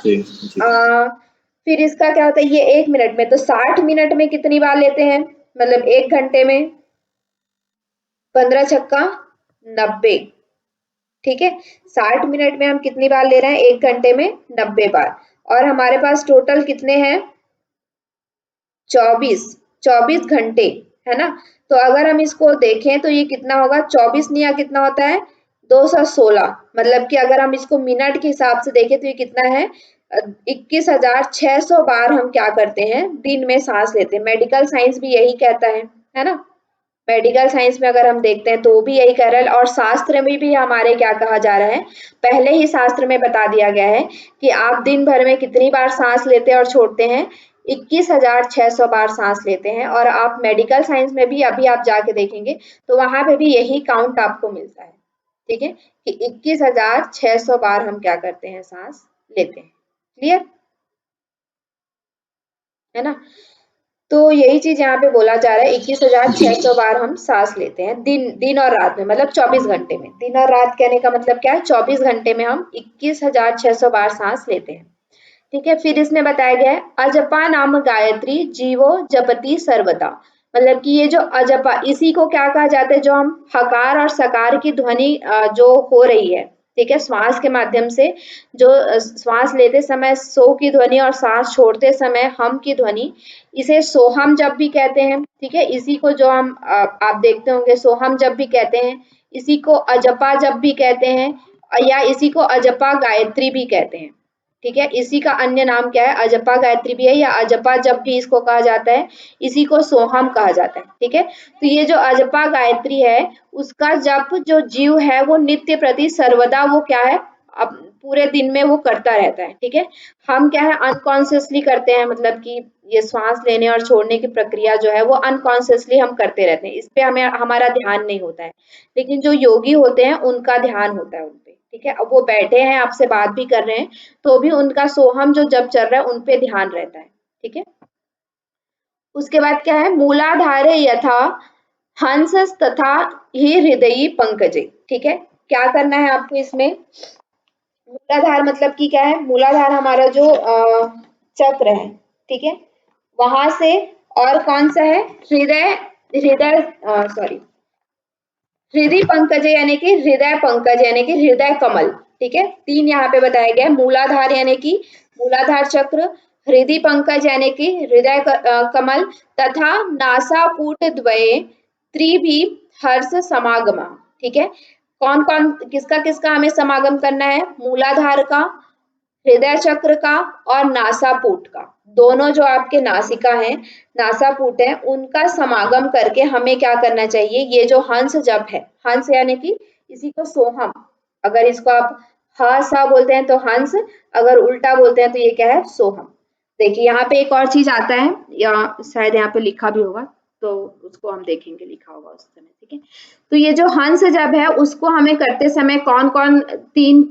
फिर इसका क्या होता है, ये 1 मिनट में, तो 60 मिनट में कितनी बार लेते हैं, मतलब 1 घंटे में 15 छक्का 90, ठीक है। 60 मिनट में हम कितनी बार ले रहे हैं, 1 घंटे में 90 बार। और हमारे पास टोटल कितने हैं, 24 घंटे, है ना। तो अगर हम इसको देखें तो ये कितना होगा, 24 निया कितना होता है, 216। मतलब कि अगर हम इसको मिनट के हिसाब से देखें तो ये कितना है, 21,600 बार हम क्या करते हैं, दिन में सांस लेते हैं। मेडिकल साइंस भी यही कहता है ना। मेडिकल साइंस में अगर हम देखते हैं तो भी यही कह रहा है। और शास्त्र में भी हमारे क्या कहा जा रहा है, पहले ही शास्त्र में बता दिया गया है कि आप दिन भर में कितनी बार सांस लेते हैं और छोड़ते हैं, 21,600 बार सांस लेते हैं। और आप मेडिकल साइंस में भी अभी आप जाके देखेंगे तो वहां पे भी यही काउंट आपको मिलता है, ठीक है, कि 21,600 बार हम क्या करते हैं, सांस लेते हैं। क्लियर है ना। तो यही चीज यहाँ पे बोला जा रहा है, 21,600 बार हम सांस लेते हैं दिन और रात में, मतलब 24 घंटे में। दिन और रात कहने का मतलब क्या है, 24 घंटे में हम 21,600 बार सांस लेते हैं, ठीक है। फिर इसमें बताया गया है, अजपा नाम गायत्री जीवो जपति सर्वदा। मतलब कि ये जो अजपा, इसी को क्या कहा जाता है, जो हम हकार और सकार की ध्वनि जो हो रही है, ठीक है, श्वास के माध्यम से, जो श्वास लेते समय सो की ध्वनि और सांस छोड़ते समय हम की ध्वनि, इसे सोहम जब भी कहते हैं, ठीक है। इसी को जो हम आप देखते होंगे सोहम जब भी कहते हैं, इसी को अजपा जब भी कहते हैं, या इसी को अजपा गायत्री भी कहते हैं, ठीक है। इसी का अन्य नाम क्या है, अजपा गायत्री भी है, या अजपा जब भी इसको कहा जाता है, इसी को सोहम कहा जाता है, ठीक है। तो ये जो अजपा गायत्री है, उसका जप जो जीव है वो नित्य प्रति सर्वदा वो क्या है, अब पूरे दिन में वो करता रहता है, ठीक है। हम क्या है, अनकॉन्शियसली करते हैं, मतलब कि ये श्वास लेने और छोड़ने की प्रक्रिया जो है वो अनकॉन्शियसली हम करते रहते हैं, इस पे हमें हमारा ध्यान नहीं होता है। लेकिन जो योगी होते हैं उनका ध्यान होता है उनपे, ठीक है। अब वो बैठे हैं, आपसे बात भी कर रहे हैं, तो भी उनका सोहम जो जप चल रहा है उन पे ध्यान रहता है। ठीक है। उसके बाद क्या है, मूलाधारे यथा हंस तथा ही हृदयी पंकजे। ठीक है। क्या करना है आपको इसमें, मूलाधार मतलब कि क्या है, मूलाधार हमारा जो चक्र है, ठीक है, वहां से, और कौन सा है, हृदय, हृदय सॉरी हृदय पंकज यानी कि हृदय पंकज यानी कि हृदय कमल। ठीक है। तीन यहाँ पे बताया गया है, मूलाधार यानी कि मूलाधार चक्र, हृदय पंकज यानी कि हृदय कमल, तथा नासापुट द्वये त्रिभी हर्ष समागम। ठीक है। कौन कौन किसका किसका हमें समागम करना है, मूलाधार का, हृदय चक्र का और नासापुट का। दोनों जो आपके नासिका हैं, नासापुट है, उनका समागम करके हमें क्या करना चाहिए, ये जो हंस जप है, हंस यानी कि इसी को सोहम, अगर इसको आप हा सा बोलते हैं तो हंस, अगर उल्टा बोलते हैं तो ये क्या है, सोहम। देखिए यहाँ पे एक और चीज आता है, या शायद यहाँ पे लिखा भी होगा, तो उसको हम देखेंगे, लिखा होगा उस समय। ठीक है। तो ये जो हंस जप है उसको हमें करते समय कौन कौन तीन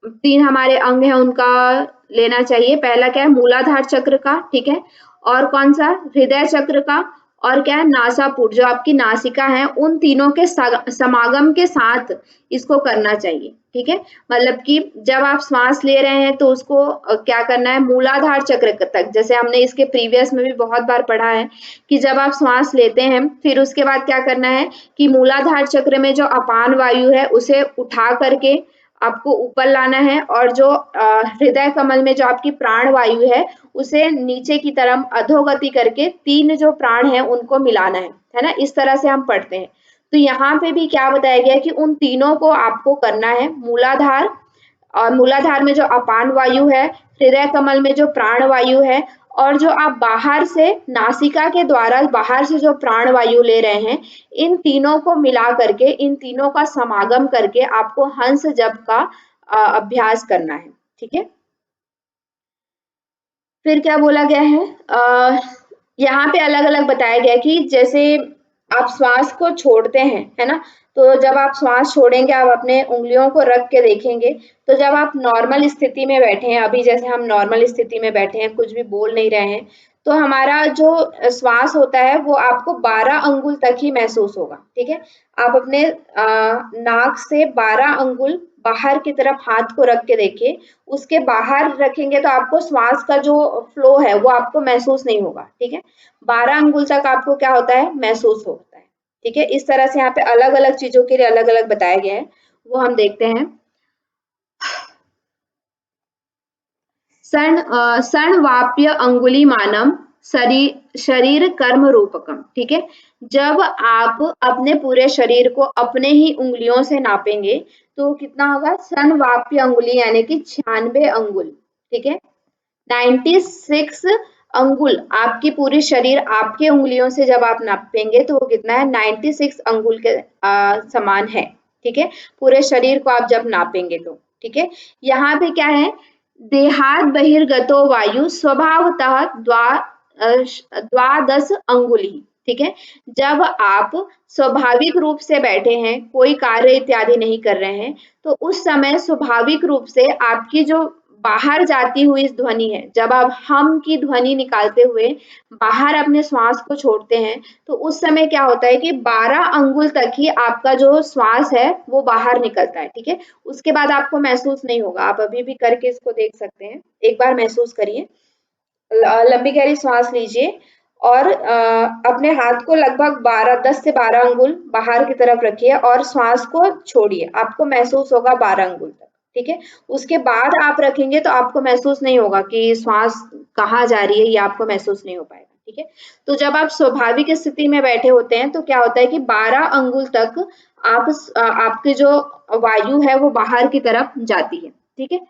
तीन हमारे अंग हैं उनका लेना चाहिए। पहला क्या है, मूलाधार चक्र का, ठीक है, और कौन सा, हृदय चक्र का, और क्या है, नासापुट, जो आपकी नासिका है, उन तीनों के समागम के साथ इसको करना चाहिए। ठीक है। मतलब कि जब आप श्वास ले रहे हैं तो उसको क्या करना है, मूलाधार चक्र तक, जैसे हमने इसके प्रीवियस में भी बहुत बार पढ़ा है कि जब आप श्वास लेते हैं फिर उसके बाद क्या करना है कि मूलाधार चक्र में जो अपान वायु है उसे उठा करके आपको ऊपर लाना है, और जो हृदय कमल में जो आपकी प्राण वायु है उसे नीचे की तरफ अधोगति करके तीन जो प्राण है उनको मिलाना है ना, इस तरह से हम पढ़ते हैं। तो यहाँ पे भी क्या बताया गया है कि उन तीनों को आपको करना है, मूलाधार, और मूलाधार में जो अपान वायु है, हृदय कमल में जो प्राण वायु है, और जो आप बाहर से नासिका के द्वारा बाहर से जो प्राण वायु ले रहे हैं, इन तीनों को मिला करके, इन तीनों का समागम करके आपको हंस जप का अभ्यास करना है। ठीक है। फिर क्या बोला गया है, यहाँ पे अलग अलग बताया गया कि जैसे आप श्वास को छोड़ते हैं, है ना, तो जब आप श्वास छोड़ेंगे, आप अपने उंगलियों को रख के देखेंगे, तो जब आप नॉर्मल स्थिति में बैठे हैं, अभी जैसे हम नॉर्मल स्थिति में बैठे हैं, कुछ भी बोल नहीं रहे हैं, तो हमारा जो श्वास होता है वो आपको 12 अंगुल तक ही महसूस होगा। ठीक है। आप अपने नाक से 12 अंगुल बाहर की तरफ हाथ को रख के देखिए, उसके बाहर रखेंगे तो आपको श्वास का जो फ्लो है वो आपको महसूस नहीं होगा। ठीक है। 12 अंगुल तक आपको क्या होता है, महसूस होता है। ठीक है। इस तरह से यहाँ पे अलग अलग चीजों के लिए अलग अलग बताया गया है, वो हम देखते हैं। सणवाप्य अंगुली मानम शरीर कर्म रूपकम। ठीक है। जब आप अपने पूरे शरीर को अपने ही उंगलियों से नापेंगे तो कितना होगा, सणवाप्य अंगुली यानी कि 96 अंगुल। ठीक है। 96 अंगुल, आपकी पूरी शरीर आपके उंगलियों से जब आप नापेंगे तो वो कितना है, 96 अंगुल के समान है। ठीक है। पूरे शरीर को आप जब नापेंगे तो, ठीक है। यहाँ पे क्या है, देहात बहिर्गतो वायु स्वभावतः द्वादश अंगुली। ठीक है। जब आप स्वाभाविक रूप से बैठे हैं, कोई कार्य इत्यादि नहीं कर रहे हैं, तो उस समय स्वाभाविक रूप से आपकी जो बाहर जाती हुई ध्वनि है, जब आप हम की ध्वनि निकालते हुए बाहर अपने श्वास को छोड़ते हैं, तो उस समय क्या होता है कि 12 अंगुल तक ही आपका जो श्वास है वो बाहर निकलता है। ठीक है। उसके बाद आपको महसूस नहीं होगा, आप अभी भी करके इसको देख सकते हैं, एक बार महसूस करिए। लंबी गहरी सांस लीजिए और अपने हाथ को लगभग 10 से 12 अंगुल बाहर की तरफ रखिए और श्वास को छोड़िए, आपको महसूस होगा 12 अंगुल तक। ठीक है। उसके बाद आप रखेंगे तो आपको महसूस नहीं होगा कि श्वास कहाँ जा रही है, ये आपको महसूस नहीं हो पाएगा। ठीक है। तो जब आप स्वाभाविक स्थिति में बैठे होते हैं तो क्या होता है कि 12 अंगुल तक आपकी जो वायु है वो बाहर की तरफ जाती है। ठीक है।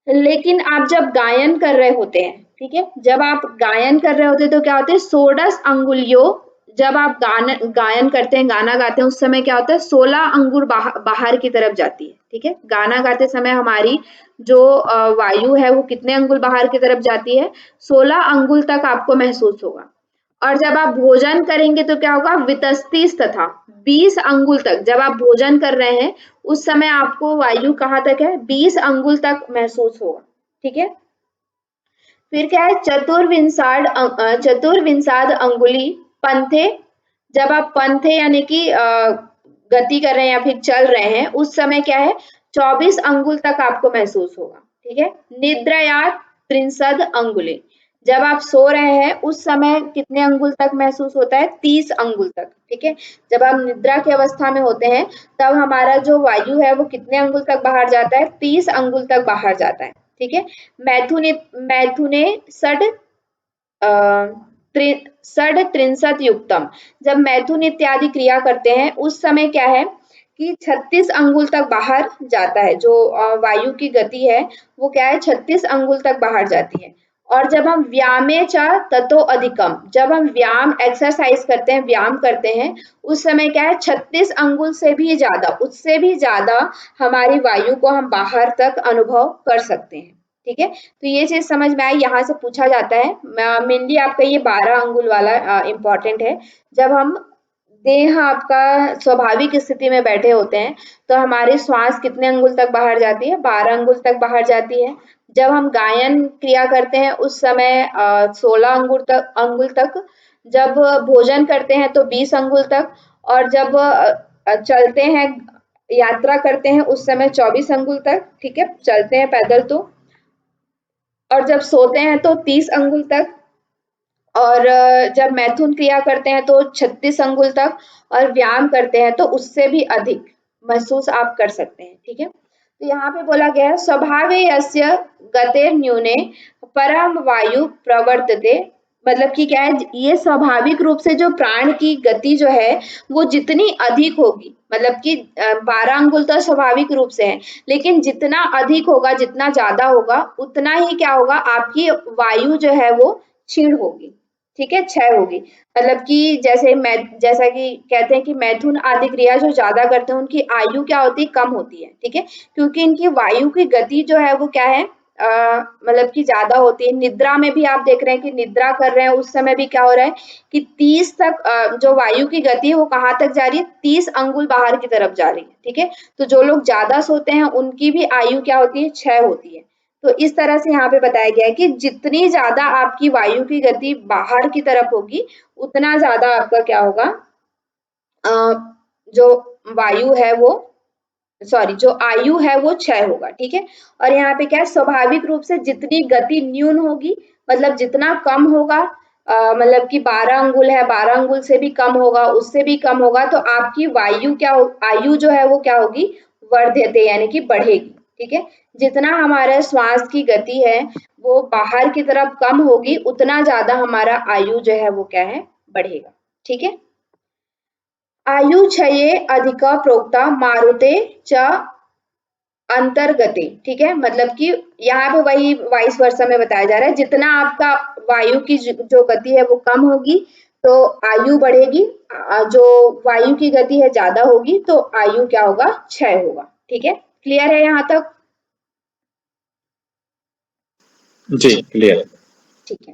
लेकिन आप जब गायन कर रहे होते हैं, ठीक है, जब आप गायन कर रहे होते हैं तो क्या होते हैं, षोडश अंगुलियों, जब आप गायन करते हैं, गाना गाते हैं, उस समय क्या होता है, 16 अंगुल बाहर की तरफ जाती है। ठीक है। गाना गाते समय हमारी जो वायु है वो कितने अंगुल बाहर की तरफ जाती है, 16 अंगुल तक आपको महसूस होगा। और जब आप भोजन करेंगे तो क्या होगा, वितस्तीस तथा 20 अंगुल तक। जब आप भोजन कर रहे हैं उस समय आपको वायु कहाँ तक है, 20 अंगुल तक महसूस होगा। ठीक है, फिर क्या है, चतुर्विंशाद अंगुली पंथे। जब आप पंथे यानी कि गति कर रहे हैं या फिर चल रहे हैं उस समय क्या है, 24 अंगुल तक आपको महसूस होगा। ठीक है, निद्रया त्रिंशद अंगुली। जब आप सो रहे हैं उस समय कितने अंगुल तक महसूस होता है, 30 अंगुल तक। ठीक है, जब आप निद्रा की अवस्था में होते हैं तब हमारा जो वायु है वो कितने अंगुल तक बाहर जाता है, 30 अंगुल तक बाहर जाता है। ठीक है, मैथुने मैथुने षड षड त्रिंशत युक्तम। जब मैथुन इत्यादि क्रिया करते हैं उस समय क्या है कि 36 अंगुल तक बाहर जाता है। जो वायु की गति है वो क्या है, 36 अंगुल तक बाहर जाती है। और जब हम व्यामे च ततो अधिकम, जब हम व्यायाम एक्सरसाइज करते हैं, व्यायाम करते हैं उस समय क्या है, 36 अंगुल से भी ज्यादा, उससे भी ज्यादा हमारी वायु को हम बाहर तक अनुभव कर सकते हैं। ठीक है, तो ये चीज समझ में आई, यहाँ से पूछा जाता है। मेनली आपका ये 12 अंगुल वाला इम्पोर्टेंट है। जब हम देह आपका स्वाभाविक स्थिति में बैठे होते हैं तो हमारी श्वास कितने अंगुल तक बाहर जाती है, 12 अंगुल तक बाहर जाती है। जब हम गायन क्रिया करते हैं उस समय 16 अंगुल तक। जब भोजन करते हैं तो 20 अंगुल तक। और जब चलते हैं, यात्रा करते हैं उस समय 24 अंगुल तक। ठीक है, चलते हैं पैदल तो। और जब सोते हैं तो 30 अंगुल तक। और जब मैथुन क्रिया करते हैं तो 36 अंगुल तक। और व्यायाम करते हैं तो उससे भी अधिक महसूस आप कर सकते हैं। ठीक है, तो यहाँ पे बोला गया है स्वभावे यस्य गतेर न्यूने परम वायु प्रवर्तते। मतलब कि क्या है, ये स्वाभाविक रूप से जो प्राण की गति जो है वो जितनी अधिक होगी, मतलब कि 12 अंगुल तो स्वाभाविक रूप से है, लेकिन जितना अधिक होगा, जितना ज्यादा होगा, उतना ही क्या होगा, आपकी वायु जो है वो क्षीण होगी। ठीक है, क्षय होगी। मतलब कि जैसा कि कहते हैं कि मैथुन आदि क्रिया जो ज्यादा करते हैं उनकी आयु क्या होती है, कम होती है। ठीक है, क्योंकि इनकी वायु की गति जो है वो क्या है, मतलब कि ज्यादा होती है। निद्रा में भी आप देख रहे हैं कि निद्रा कर रहे हैं उस समय भी क्या हो रहा है कि 30 तक जो वायु की गति है वो कहाँ तक जा रही है, 30 अंगुल बाहर की तरफ जा रही है। ठीक है, तो जो लोग ज्यादा सोते हैं उनकी भी आयु क्या होती है, क्षय होती है। तो इस तरह से यहाँ पे बताया गया है कि जितनी ज्यादा आपकी वायु की गति बाहर की तरफ होगी उतना ज्यादा आपका क्या होगा, जो वायु है वो, सॉरी, जो आयु है वो क्षय होगा। ठीक है, और यहाँ पे क्या है, स्वाभाविक रूप से जितनी गति न्यून होगी, मतलब जितना कम होगा, मतलब कि 12 अंगुल है, 12 अंगुल से भी कम होगा, उससे भी कम होगा, तो आपकी वायु क्या हो, आयु जो है वो क्या होगी, वर्ध्यते यानी कि बढ़ेगी। ठीक है, जितना हमारे श्वास की गति है वो बाहर की तरफ कम होगी उतना ज्यादा हमारा आयु जो है वो क्या है, बढ़ेगा। ठीक है, आयु क्षये अधिका प्रोक्ता मारुते च अंतर्गते। ठीक है, मतलब कि यहाँ पे वही वाइस वर्सा में बताया जा रहा है, जितना आपका वायु की जो गति है वो कम होगी तो आयु बढ़ेगी, जो वायु की गति है ज्यादा होगी तो आयु क्या होगा, क्षय होगा। ठीक है, क्लियर है यहाँ तक? जी क्लियर। ठीक है,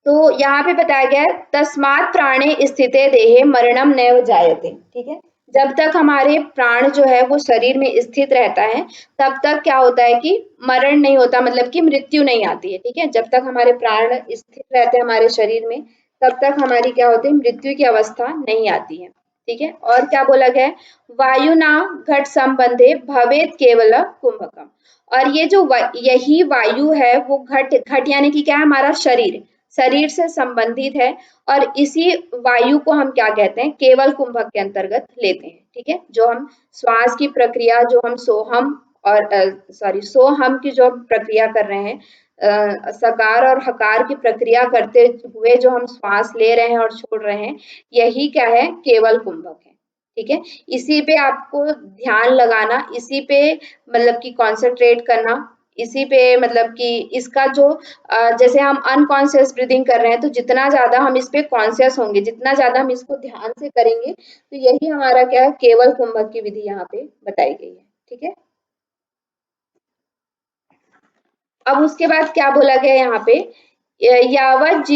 तो यहाँ पे बताया गया है तस्मात् प्राणे स्थिते देहे मरणम नैव जायते। ठीक है, जब तक हमारे प्राण जो है वो शरीर में स्थित रहता है तब तक क्या होता है कि मरण नहीं होता, मतलब कि मृत्यु नहीं आती है। ठीक है, जब तक हमारे प्राण स्थित रहते हैं हमारे शरीर में तब तक हमारी क्या होती है, मृत्यु की अवस्था नहीं आती है। ठीक है, और क्या बोला गया है, वायुना घट संबंधे भवेत केवल कुंभकम। और ये जो यही वायु है वो घट घट यानी कि क्या है, हमारा शरीर, शरीर से संबंधित है। और इसी वायु को हम क्या कहते हैं, केवल कुंभक के अंतर्गत लेते हैं। ठीक है, जो हम श्वास की प्रक्रिया, जो हम सोहम और सोहम की जो प्रक्रिया कर रहे हैं, सकार और हकार की प्रक्रिया करते हुए जो हम श्वास ले रहे हैं और छोड़ रहे हैं, यही क्या है, केवल कुंभक है। ठीक है, इसी पे आपको ध्यान लगाना, इसी पे मतलब कि कंसंट्रेट करना, इसी पे मतलब कि इसका जो जैसे हम अनकॉन्शियस ब्रीदिंग कर रहे हैं तो जितना ज्यादा हम इस पे कॉन्शियस होंगे, जितना ज्यादा हम इसको ध्यान से करेंगे, तो यही हमारा क्या है, केवल कुंभक की विधि यहाँ पे बताई गई है। ठीक है, अब उसके बाद क्या बोला गया यहाँ पे, यावत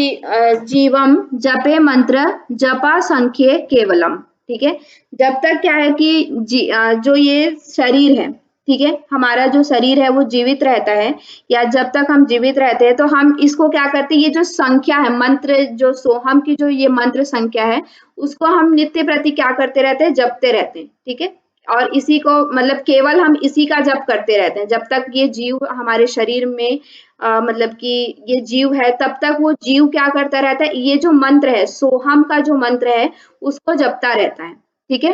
जीवम जपे मंत्र जपा संख्ये केवलम। ठीक है, जब तक क्या है कि जो ये शरीर है, ठीक है, हमारा जो शरीर है वो जीवित रहता है, या जब तक हम जीवित रहते हैं तो हम इसको क्या करते हैं, ये जो संख्या है मंत्र, जो सोहम की जो ये मंत्र संख्या है, उसको हम नित्य प्रति क्या करते रहते हैं, जपते रहते हैं। ठीक है, और इसी को मतलब केवल हम इसी का जप करते रहते हैं जब तक ये जीव हमारे शरीर में मतलब कि ये जीव है, तब तक वो जीव क्या करता रहता है, ये जो मंत्र है, सोहम का जो मंत्र है, उसको जपता रहता है। ठीक है,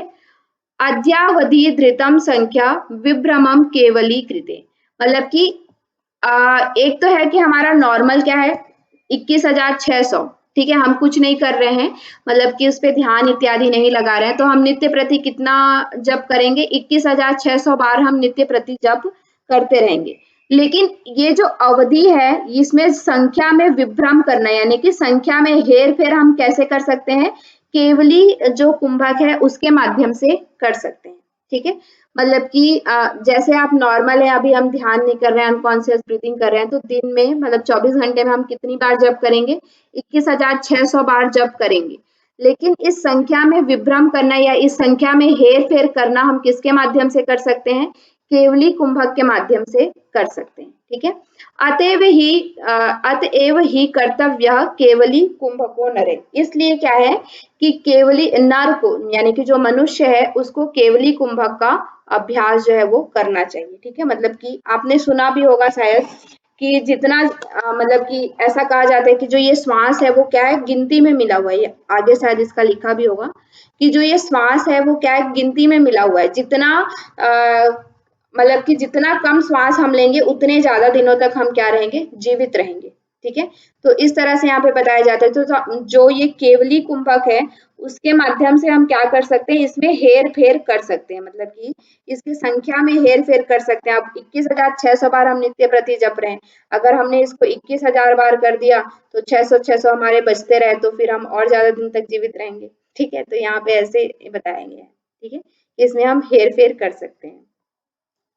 अद्यावधि धृतम संख्या विभ्रमम केवली कृते, मतलब कि एक तो है कि हमारा नॉर्मल क्या है 21,600। ठीक है, हम कुछ नहीं कर रहे हैं, मतलब कि उस पे ध्यान इत्यादि नहीं लगा रहे हैं, तो हम नित्य प्रति कितना जप करेंगे, 21,600 बार हम नित्य प्रति जप करते रहेंगे। लेकिन ये जो अवधि है, इसमें संख्या में विभ्रम करना, यानी कि संख्या में हेर फेर हम कैसे कर सकते हैं, केवली जो कुंभक है उसके माध्यम से कर सकते हैं। ठीक है, मतलब कि जैसे आप नॉर्मल है, अभी हम ध्यान नहीं कर रहे हैं, अनकॉन्शियस ब्रीथिंग कर रहे हैं, तो दिन में मतलब 24 घंटे में हम कितनी बार जप करेंगे, 21,600 बार जप करेंगे। लेकिन इस संख्या में विभ्रम करना या इस संख्या में हेर फेर करना हम किसके माध्यम से कर सकते हैं, केवली कुंभक के माध्यम से कर सकते हैं। ठीक है, अतएव ही कर्तव्य केवली कुंभको नरे, इसलिए क्या है कि केवली नर को, यानी कि जो मनुष्य है, उसको केवली कुंभक का अभ्यास जो है वो करना चाहिए। ठीक है, मतलब कि आपने सुना भी होगा शायद कि जितना मतलब कि ऐसा कहा जाता है कि जो ये श्वास है वो क्या है, गिनती में मिला हुआ है, आगे शायद इसका लिखा भी होगा कि जो ये श्वास है वो क्या है, गिनती में मिला हुआ है, जितना मतलब कि जितना कम श्वास हम लेंगे उतने ज्यादा दिनों तक हम क्या रहेंगे, जीवित रहेंगे। ठीक है, तो इस तरह से यहाँ पे बताया जाता है। तो जो ये केवली कुंभक है, उसके माध्यम से हम क्या कर सकते हैं, इसमें हेर फेर कर सकते हैं, मतलब कि इसकी संख्या में हेर फेर कर सकते हैं। अब 21,600 बार हम नित्य प्रति जप रहे हैं, अगर हमने इसको 21,000 बार कर दिया तो 600 हमारे बचते रहे, तो फिर हम और ज्यादा दिन तक जीवित रहेंगे। ठीक है, तो यहाँ पे ऐसे बताया गया है। ठीक है, इसमें हम हेर फेर कर सकते हैं,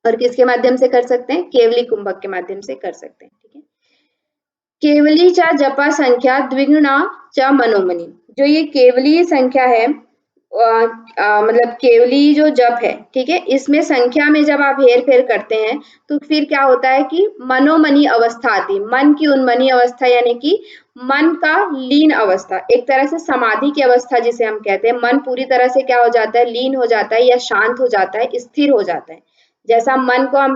और किसके माध्यम से कर सकते हैं, केवली कुंभक के माध्यम से कर सकते हैं। ठीक है, केवली च जपा संख्या द्विगुणा च मनोमनी, जो ये केवली संख्या है, मतलब केवली जो जप है, ठीक है, इसमें संख्या में जब आप हेर फेर करते हैं तो फिर क्या होता है कि मनोमनी अवस्था आती है, मन की उन्मनी अवस्था, यानी कि मन का लीन अवस्था, एक तरह से समाधि की अवस्था जिसे हम कहते हैं। मन पूरी तरह से क्या हो जाता है, लीन हो जाता है या शांत हो जाता है, स्थिर हो जाता है। जैसा मन को हम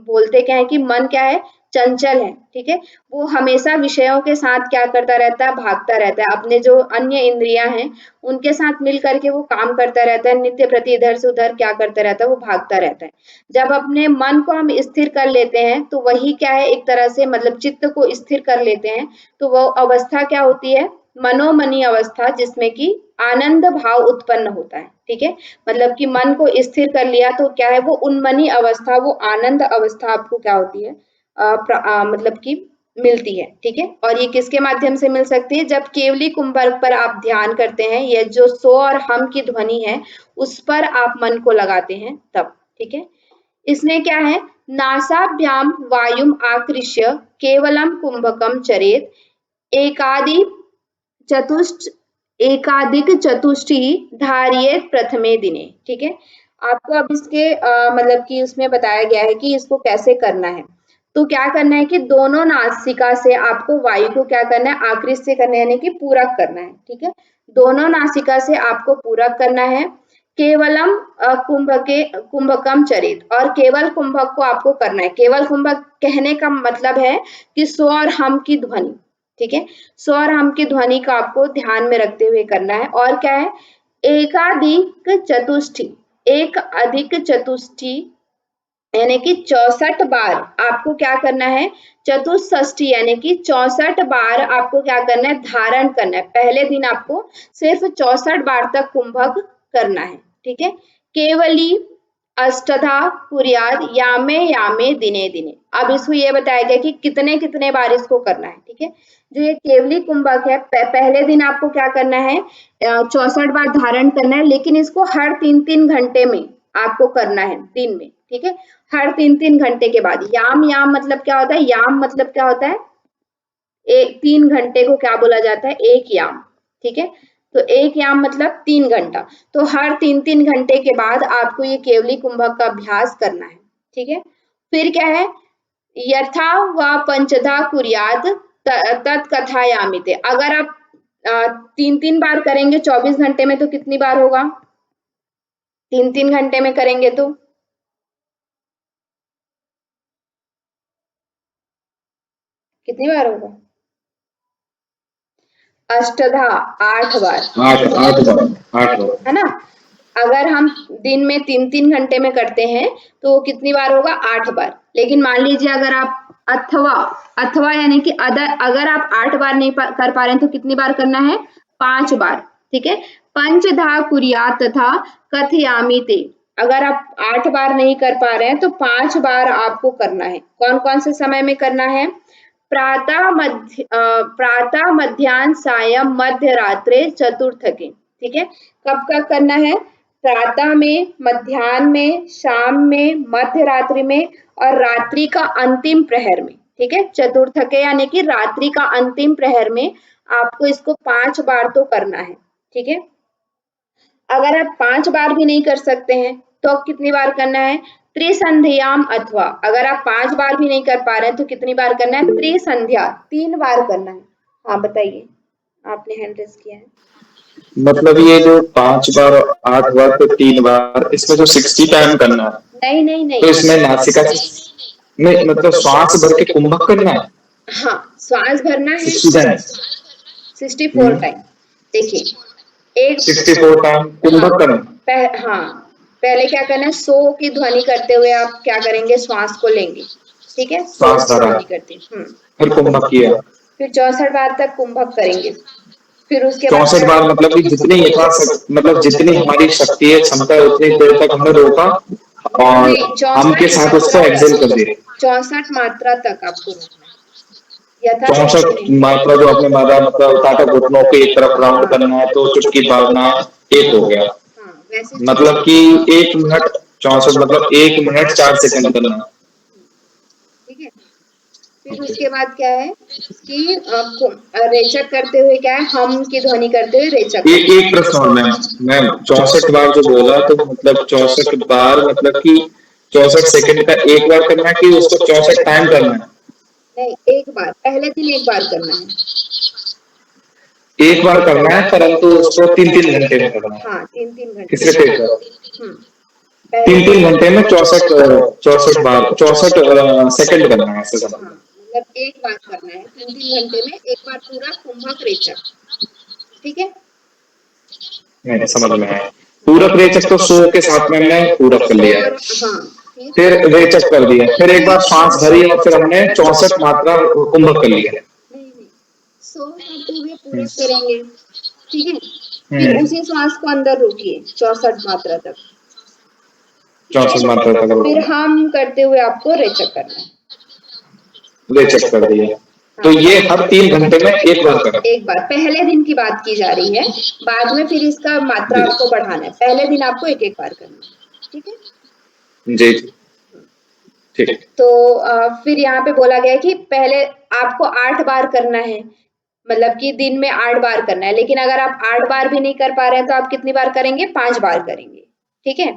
बोलते क्या है कि मन क्या है, चंचल है। ठीक है, वो हमेशा विषयों के साथ क्या करता रहता है, भागता रहता है, अपने जो अन्य इंद्रियां हैं उनके साथ मिल करके वो काम करता रहता है, नित्य प्रति इधर से उधर क्या करता रहता है, वो भागता रहता है। जब अपने मन को हम स्थिर कर लेते हैं तो वही क्या है, एक तरह से मतलब चित्त को स्थिर कर लेते हैं, तो वो अवस्था क्या होती है, मनोमनी अवस्था, जिसमें कि आनंद भाव उत्पन्न होता है। ठीक है, मतलब कि मन को स्थिर कर लिया तो क्या है, वो उन्मनी अवस्था, वो आनंद अवस्था आपको क्या होती है, मतलब कि मिलती है। ठीक है, और ये किसके माध्यम से मिल सकती है, जब केवली कुंभक पर आप ध्यान करते हैं, ये जो सो और हम की ध्वनि है उस पर आप मन को लगाते हैं तब। ठीक है, इसमें क्या है, नासाभ्याम वायुम आकृष्य केवलम कुंभकम चरेत एकादि चतुष्ट एकाधिक चतुष्टि धारियेत प्रथमे दिने। ठीक है, आपको अब इसके मतलब कि उसमें बताया गया है कि इसको कैसे करना है। तो क्या करना है कि दोनों नासिका से आपको वायु को क्या करना है, आकृष्य करना है, यानी कि पूरक करना है। ठीक है, दोनों नासिका से आपको पूरक करना है। केवलम कुंभकम चरित, और केवल कुंभक को आपको करना है। केवल कुंभक कहने का मतलब है कि स्व और हम की ध्वनि। ठीक है, स्व और हम की ध्वनि को आपको ध्यान में रखते हुए करना है। और क्या है, एकाधिक चतुष्टि, एक अधिक चतुष्टि, यानी कि 64 बार आपको क्या करना है, चतुष्षष्टि यानी कि 64 बार आपको क्या करना है, धारण करना है। पहले दिन आपको सिर्फ 64 बार तक कुंभक करना है। ठीक है, केवली अष्टधा कुर्याद यामे यामे दिने दिने। अब इसको ये बताया गया कि कितने कितने बार इसको करना है। ठीक है, जो ये केवली कुंभक है, पहले दिन आपको क्या करना है, 64 बार धारण करना है, लेकिन इसको हर 3-3 घंटे में आपको करना है, दिन में। ठीक है, हर 3-3 घंटे के बाद। याम याम मतलब क्या होता है, याम मतलब क्या होता है, 3 घंटे को क्या बोला जाता है? एक याम। ठीक है, तो एक याम मतलब 3 घंटा। तो हर 3-3 घंटे के बाद आपको ये केवली कुंभक का अभ्यास करना है। ठीक है, फिर क्या है? यथा व पंचधा कुर्यात तत्कथायामिते। अगर आप 3-3 बार करेंगे 24 घंटे में तो कितनी बार होगा? 3-3 घंटे में करेंगे तो कितनी बार होगा? अष्टधा 8 बार। 8 बार है ना? अगर हम दिन में 3-3 घंटे में करते हैं तो कितनी बार होगा? 8 बार। लेकिन मान लीजिए अगर आप अथवा यानी कि अगर आप 8 बार नहीं कर पा रहे हैं तो कितनी बार करना है? 5 बार। ठीक है, पंचधा कुर्यात तथा कथयामि ते। अगर आप 8 बार नहीं कर पा रहे हैं तो 5 बार आपको करना है। कौन कौन से समय में करना है? प्रातः मध्याह्न सायं मध्य रात्रे चतुर्थके। ठीक है, कब कब करना है? प्रातः में, मध्याह्न में, शाम में, मध्य रात्रि में और रात्रि का अंतिम प्रहर में। ठीक है, चतुर्थके यानी कि रात्रि का अंतिम प्रहर में आपको इसको 5 बार तो करना है। ठीक है, अगर आप 5 बार भी नहीं कर सकते हैं तो कितनी बार करना है? त्रिसंध्याम अथवा। अगर आप 5 बार भी नहीं कर पा रहे हैं तो कितनी बार करना है? त्रिसंध्या, 3 बार करना है। हाँ बताइए, आपने हैंड रेज किया है। मतलब ये जो 5 बार 8 बार तो 3 बार, इसमें जो 60 टाइम करना है, नहीं नहीं नहीं, तो इसमें नासिका में मतलब श्वास भर के कुंभक करना है। हाँ श्वास भरना है 64 टाइम। देखिए, एक 64 टाइम कुंभक करना। हाँ, पहले क्या करना है? सो की ध्वनि करते हुए आप क्या करेंगे? श्वास को लेंगे। ठीक है, सो श्वास की धरा, ध्वनि करते हैं। फिर कुंभक किया, फिर 64 बार तक कुंभक करेंगे। फिर उसके बाद 64 बार मतलब कि जितनी मतलब जितनी हमारी शक्ति है, क्षमता है, उतनी देर तक हमने रोका और हम के साथ उसको एक्सेल कर दिया। 64 मात्रा तक आपको रोकना है। 64 मात्रा जो आपने मारा, मतलब ताकत घुटनों के एक तरफ राउंड करना है तो चुटकी भागना एक हो गया। हाँ, वैसे मतलब कि 1 मिनट 64 मतलब 1 मिनट 4 सेकंड करना। ठीक है, फिर उसके बाद क्या है कि रेचक करते हुए क्या है? हम की ध्वनि करते हुए रेचक। एक प्रश्न और मैम 64 बार जो बोला तो मतलब 64 बार मतलब कि 64 सेकंड का एक बार करना है कि उसको 64 टाइम करना है? नहीं, एक बार, पहले दिन एक बार करना है। एक बार करना है, परंतु उसको 3-3 घंटे में करना है। हाँ, 3-3 घंटे। किसके टेक पर? पहले 3-3 घंटे में 64 बार 64 सेकंड करना है, ऐसे समझ। मतलब एक बार करना है 3-3 घंटे में, एक बार पूरा कुंभक रेचक। ठीक है, नहीं समझ में आया। पूरक रेचक तो सो के साथ में हमने पूरक कर लिया, हाँ, फिर रेचक कर दिया, फिर एक बार सांस भरी और फिर हमने 64 मात्रा कुंभक कर लिया। नहीं, सो करते हुए पूरक करेंगे। ठीक है, फिर उसी श्वास को अंदर रोकिए 64 मात्रा तक। 64 मात्रा तक फिर हम करते हुए आपको रेचक करना है। रेचक कर दिया, तो ये हर 3 घंटे में एक बार करें। एक बार, पहले दिन की बात की जा रही है, बाद में फिर इसका मात्रा आपको बढ़ाना है। पहले दिन आपको एक एक बार करना है। ठीक है जी, ठीक है। तो फिर यहाँ पे बोला गया है कि पहले आपको 8 बार करना है, मतलब कि दिन में 8 बार करना है। लेकिन अगर आप 8 बार भी नहीं कर पा रहे हैं तो आप कितनी बार करेंगे? 5 बार करेंगे। ठीक है,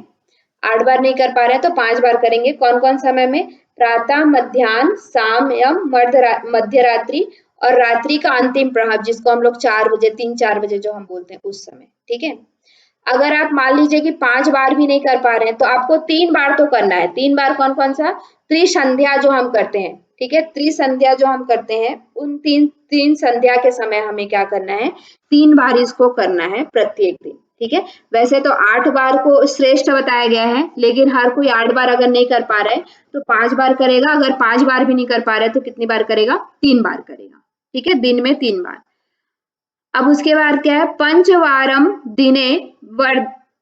8 बार नहीं कर पा रहे हैं तो 5 बार करेंगे। कौन कौन समय में? प्रातः, मध्याह्न, सायं, मध्य रात्रि और रात्रि का अंतिम प्रहर, जिसको हम लोग 4 बजे 3-4 बजे जो हम बोलते हैं उस समय। ठीक है, अगर आप मान लीजिए कि 5 बार भी नहीं कर पा रहे हैं तो आपको 3 बार तो करना है। 3 बार कौन कौन सा? त्रिसंध्या जो हम करते हैं। ठीक है, त्रिसंध्या जो हम करते हैं उन तीन संध्या के समय हमें क्या करना है? 3 बार इसको करना है प्रत्येक दिन। ठीक है, वैसे तो 8 बार को श्रेष्ठ बताया गया है, लेकिन हर कोई 8 बार अगर नहीं कर पा रहा है तो 5 बार करेगा। अगर 5 बार भी नहीं कर पा रहे तो कितनी बार करेगा? 3 बार करेगा। ठीक है, दिन में 3 बार। अब उसके बाद क्या है? पंचवारम दिने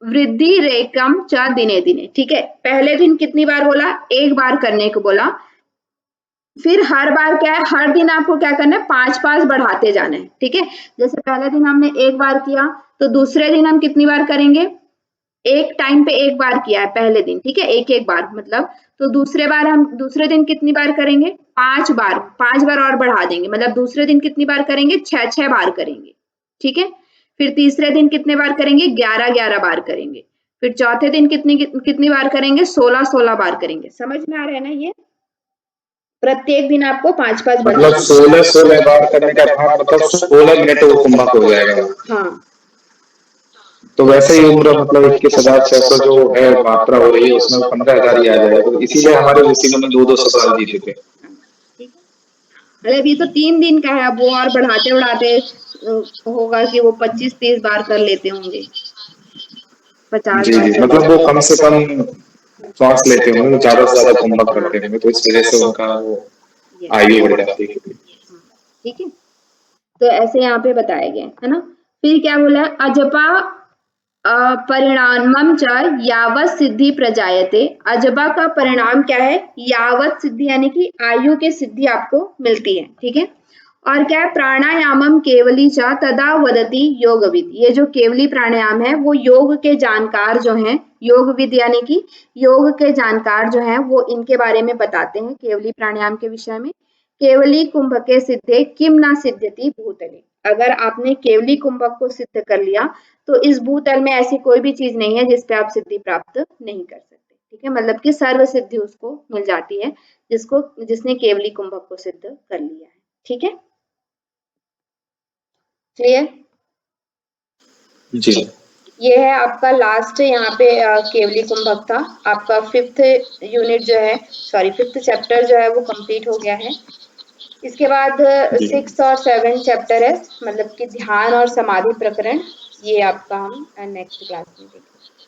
वृद्धि रेकम च दिने दिने। ठीक है, पहले दिन कितनी बार बोला? एक बार करने को बोला। फिर हर बार क्या है? हर दिन आपको क्या करना है? 5-5 बढ़ाते जाना है। ठीक है, जैसे पहले दिन हमने एक बार किया तो दूसरे दिन हम कितनी बार करेंगे? एक टाइम पे एक बार किया है पहले दिन, ठीक है, एक एक बार मतलब, तो दूसरे बार हम दूसरे दिन कितनी बार करेंगे, 5 बार, 5 बार और बढ़ा देंगे, मतलब दूसरे दिन कितनी बार करेंगे, 6 बार करेंगे, ठीक है। फिर तीसरे दिन कितने बार करेंगे, 11 बार करेंगे। फिर चौथे दिन कितनी बार करेंगे, 16 बार करेंगे। समझ में आ रहा है ना ये, प्रत्येक दिन आपको 5 मतलब 16 बार करने का भाव मतलब 16 मिनट वो कुंभक हो जाएगा। हाँ, तो वैसे ही उम्र मतलब 21,600 जो है मात्रा हो रही है उसमें 15,000 ही आ जाएगा, तो इसीलिए हमारे ऋषि मुनि 200 साल जीते थे। ठीक है, मतलब ये तो 3 दिन का है, अब वो और बढ़ाते बढ़ाते होगा कि वो 25-30 बार कर लेते होंगे, 50 जी बार जी, कर मतलब वो कम से कम सांस लेते लेते होंगे, ज्यादा से ज्यादा कुंभक करते होंगे, तो इस वजह से उनका वो Yes. आयु बढ़ जाती है। हाँ, ठीक है, तो ऐसे यहाँ पे बताया गया है ना। फिर क्या बोला, अजपा परिणामम च यावत सिद्धि प्रजायते। अजपा का परिणाम क्या है, यावत सिद्धि यानी कि आयु के सिद्धि आपको मिलती है, ठीक है। और क्या है, प्राणायामम केवली च तदा वदति योगविद। ये जो केवली प्राणायाम है वो योग के जानकार जो हैं, योगविद यानी कि योग के जानकार जो हैं वो इनके बारे में बताते हैं केवली प्राणायाम के विषय में। केवली कुंभके सिद्धे किम न सिद्ध्यति भूतले। अगर आपने केवली कुंभक को सिद्ध कर लिया तो इस भूतल में ऐसी कोई भी चीज नहीं है जिसपे आप सिद्धि प्राप्त नहीं कर सकते, ठीक है, मतलब कि सर्व सिद्धि उसको मिल जाती है जिसने केवली कुंभक को सिद्ध कर लिया है, ठीक है, क्लियर। जी ये है आपका लास्ट यहाँ पे केवली कुंभक था। आपका 5th यूनिट जो है, सॉरी 5th चैप्टर जो है वो कंप्लीट हो गया है। इसके बाद 6 और 7 चैप्टर है, मतलब कि ध्यान और समाधि प्रकरण, ये आपका हम नेक्स्ट क्लास में देखेंगे।